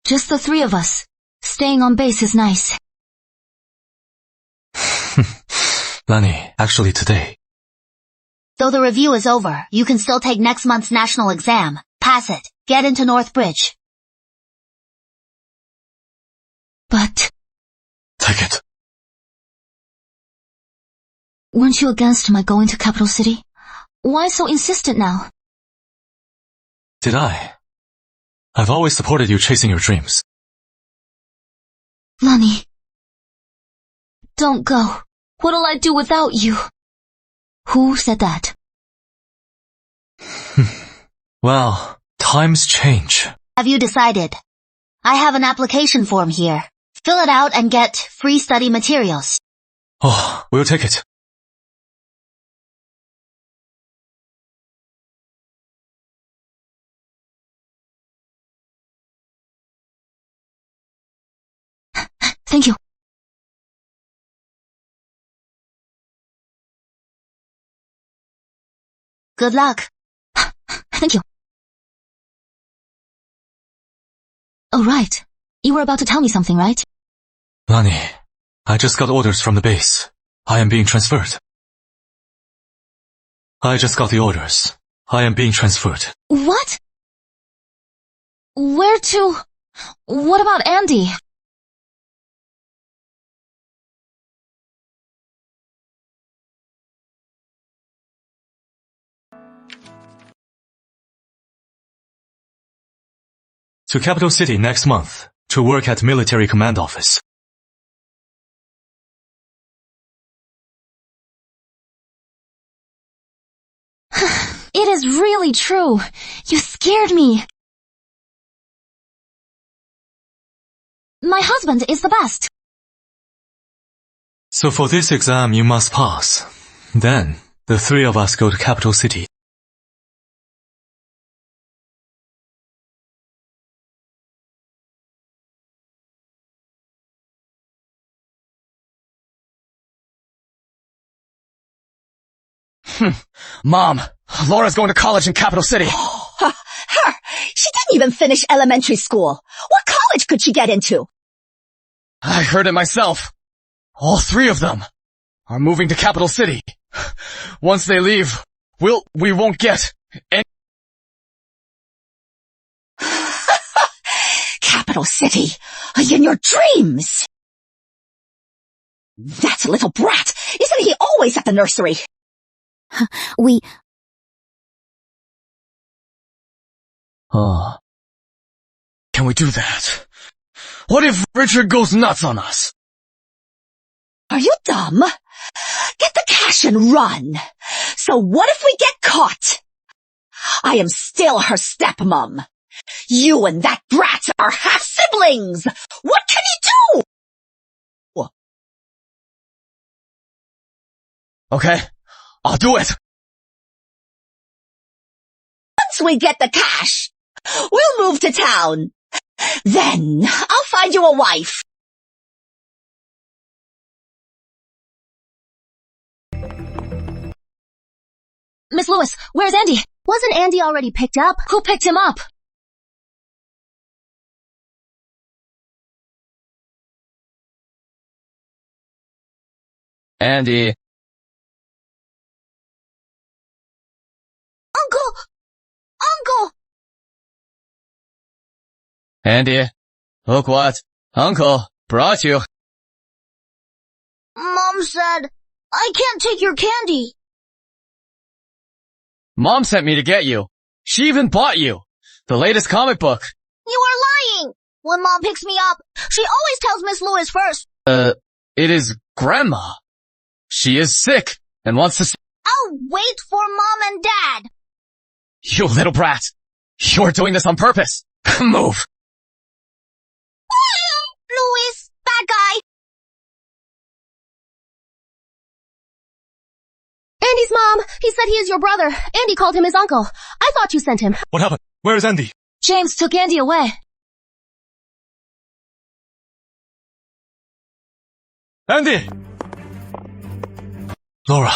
Just the three of us. Staying on base is nice. Lani, actually today. Though the review is over, you can still take next month's national exam. Pass it. Get into Northbridge. But... Take it. Weren't you against my going to Capital City? Why so insistent now? Did I? I've always supported you chasing your dreams. Lani. Don't go. What'll I do without you? Who said that? Well, times change. Have you decided? I have an application form here. Fill it out and get free study materials. Oh, we'll take it. Thank you. Good luck. Thank you. Oh, right. You were about to tell me something, right? Lani, I just got orders from the base. I am being transferred. I just got the orders. I am being transferred. What? Where to? What about Andy? To Capital City next month, to work at Military Command Office. It is really true. You scared me. My husband is the best. So for this exam you must pass. Then, the three of us go to Capital City. Mom, Laura's going to college in Capital City. Her! She didn't even finish elementary school. What college could she get into? I heard it myself. All three of them are moving to Capital City. Once they leave, we won't get any... Capital City, in your dreams. That little brat, isn't he always at the nursery? Can we do that? What if Richard goes nuts on us? Are you dumb? Get the cash and run. So what if we get caught? I am still her stepmom. You and that brat are half-siblings. What can you do? Okay, I'll do it. Once we get the cash, we'll move to town. Then I'll find you a wife. Miss Lewis, where's Andy? Wasn't Andy already picked up? Who picked him up? Andy. Uncle! Andy. Look what Uncle brought you. Mom said, I can't take your candy. Mom sent me to get you. She even bought you the latest comic book. You are lying! When Mom picks me up, she always tells Miss Lewis first. It is Grandma. She is sick and wants to see— I'll wait for Mom and Dad. You little brat. You're doing this on purpose. Move. Lewis, bad guy. Andy's mom. He said he is your brother. Andy called him his uncle. I thought you sent him. What happened? Where is Andy? James took Andy away. Andy! Laura.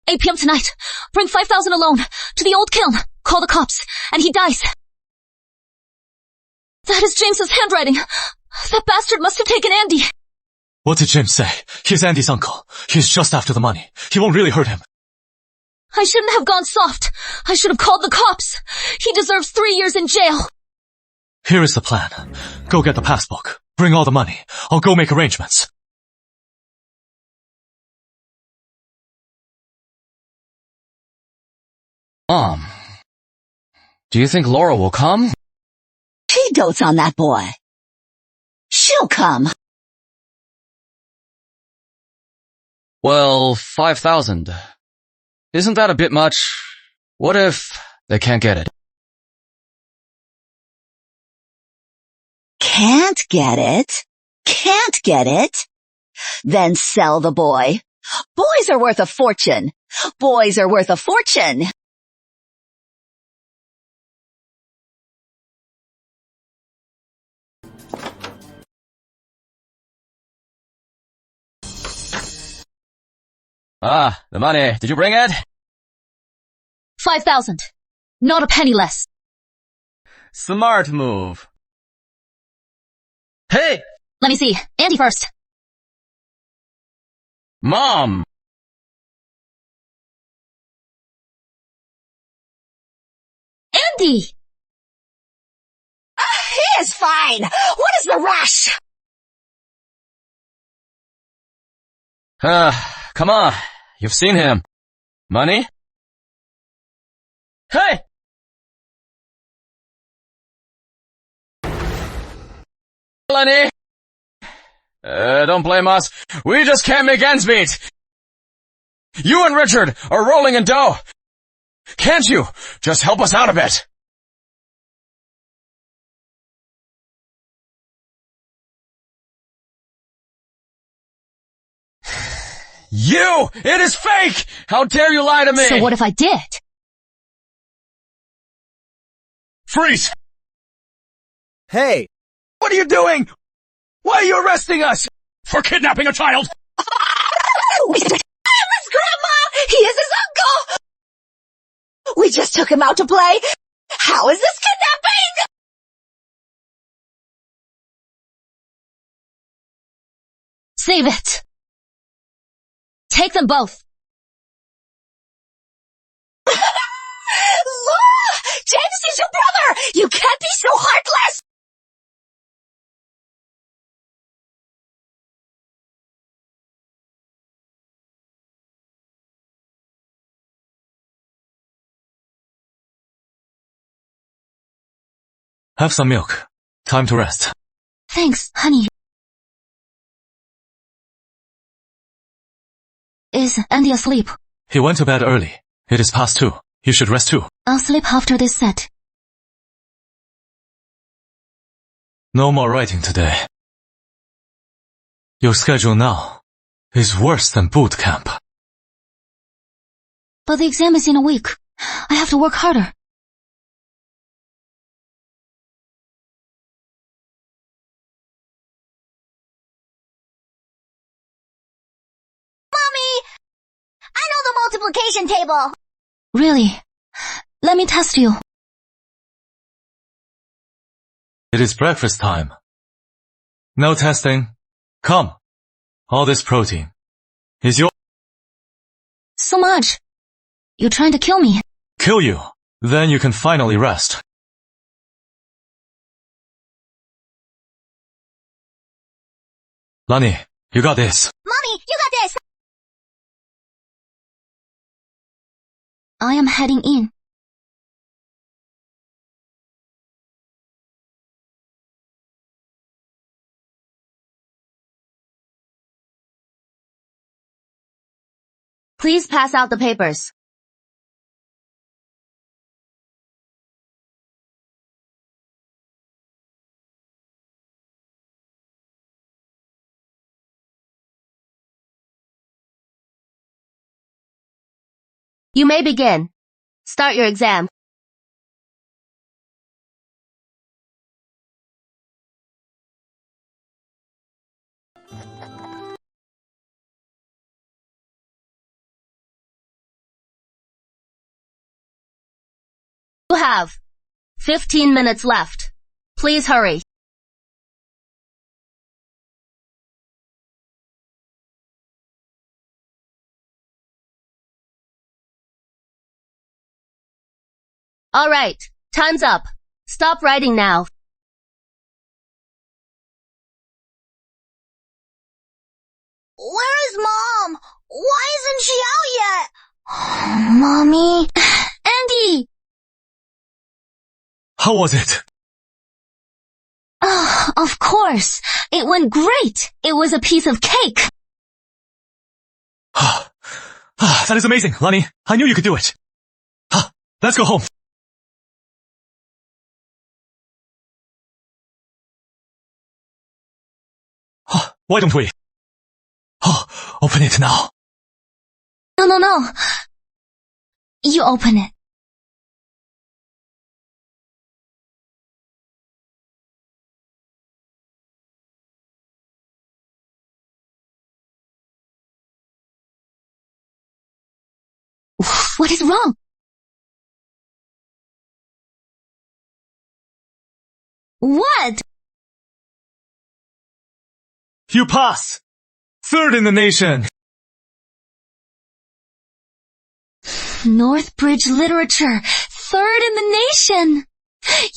8 p.m. tonight. Bring 5,000 alone to the old kiln. Call the cops, and he dies. That is James's handwriting. That bastard must have taken Andy. What did James say? He's Andy's uncle. He's just after the money. He won't really hurt him. I shouldn't have gone soft. I should have called the cops. He deserves 3 years in jail. Here is the plan. Go get the passbook. Bring all the money. I'll go make arrangements. Mom, do you think Laura will come? She dotes on that boy. She'll come. Well, 5,000. Isn't that a bit much? What if they can't get it? Can't get it? Can't get it? Then sell the boy. Boys are worth a fortune. Boys are worth a fortune. Ah, the money. Did you bring it? 5,000. Not a penny less. Smart move. Hey! Let me see. Andy first. Mom! Andy! He is fine. What is the rush? Come on. You've seen him. Money? Hey! Lenny! Don't blame us. We just can't make ends meet. You and Richard are rolling in dough. Can't you just help us out a bit? You! It is fake! How dare you lie to me? So what if I did? Freeze! Hey! What are you doing? Why are you arresting us? For kidnapping a child! I am his grandma! He is his uncle! We just took him out to play. How is this kidnapping? Save it. Take them both. Laura! James is your brother! You can't be so heartless! Have some milk. Time to rest. Thanks, honey. Is Andy asleep? He went to bed early. It is past 2. You should rest too. I'll sleep after this set. No more writing today. Your schedule now is worse than boot camp. But the exam is in a week. I have to work harder. I know the multiplication table. Really? Let me test you. It is breakfast time. No testing. Come. All this protein is your... So much. You're trying to kill me. Kill you. Then you can finally rest. Lani, you got this. Mommy, you got this. I am heading in. Please pass out the papers. You may begin. Start your exam. You have 15 minutes left. Please hurry. All right, time's up. Stop writing now. Where is Mom? Why isn't she out yet? Mommy? Andy! How was it? Oh, of course. It went great. It was a piece of cake. That is amazing, Lani. I knew you could do it. Let's go home. Why don't we? Open it now. No. You open it. What is wrong? What? You pass! Third in the nation! Northbridge Literature, third in the nation!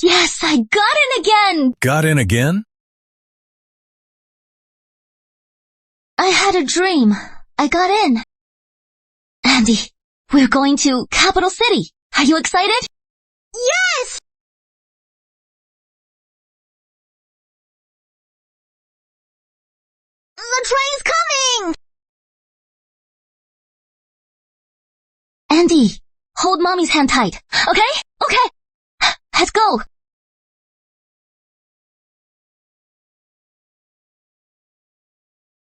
Yes, I got in again! Got in again? I had a dream. I got in. Andy, we're going to Capital City. Are you excited? Yes! The train's coming! Andy, hold Mommy's hand tight. Okay? Okay. Let's go.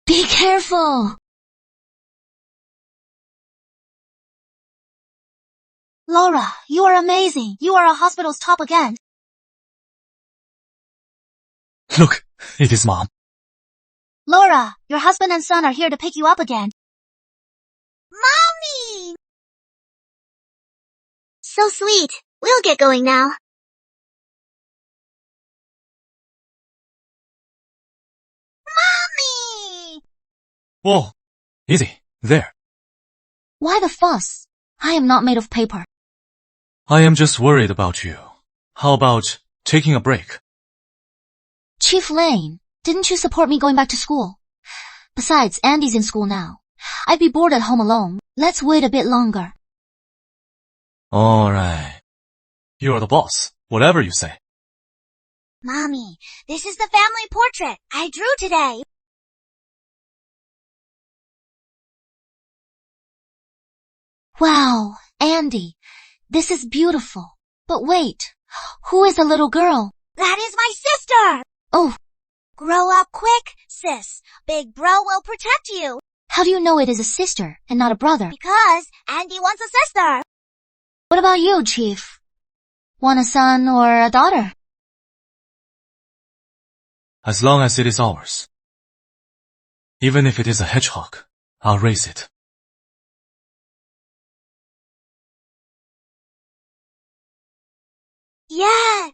Be careful. Laura, you are amazing. You are a hospital's top again. Look, it is Mom. Laura, your husband and son are here to pick you up again. Mommy! So sweet. We'll get going now. Mommy! Whoa, easy. There. Why the fuss? I am not made of paper. I am just worried about you. How about taking a break? Chief Lane, didn't you support me going back to school? Besides, Andy's in school now. I'd be bored at home alone. Let's wait a bit longer. Alright. You are the boss. Whatever you say. Mommy, this is the family portrait I drew today. Wow, Andy, this is beautiful. But wait, who is the little girl? That is my sister! Oh. Grow up quick, sis. Big bro will protect you. How do you know it is a sister and not a brother? Because Andy wants a sister. What about you, Chief? Want a son or a daughter? As long as it is ours. Even if it is a hedgehog, I'll raise it. Yeah.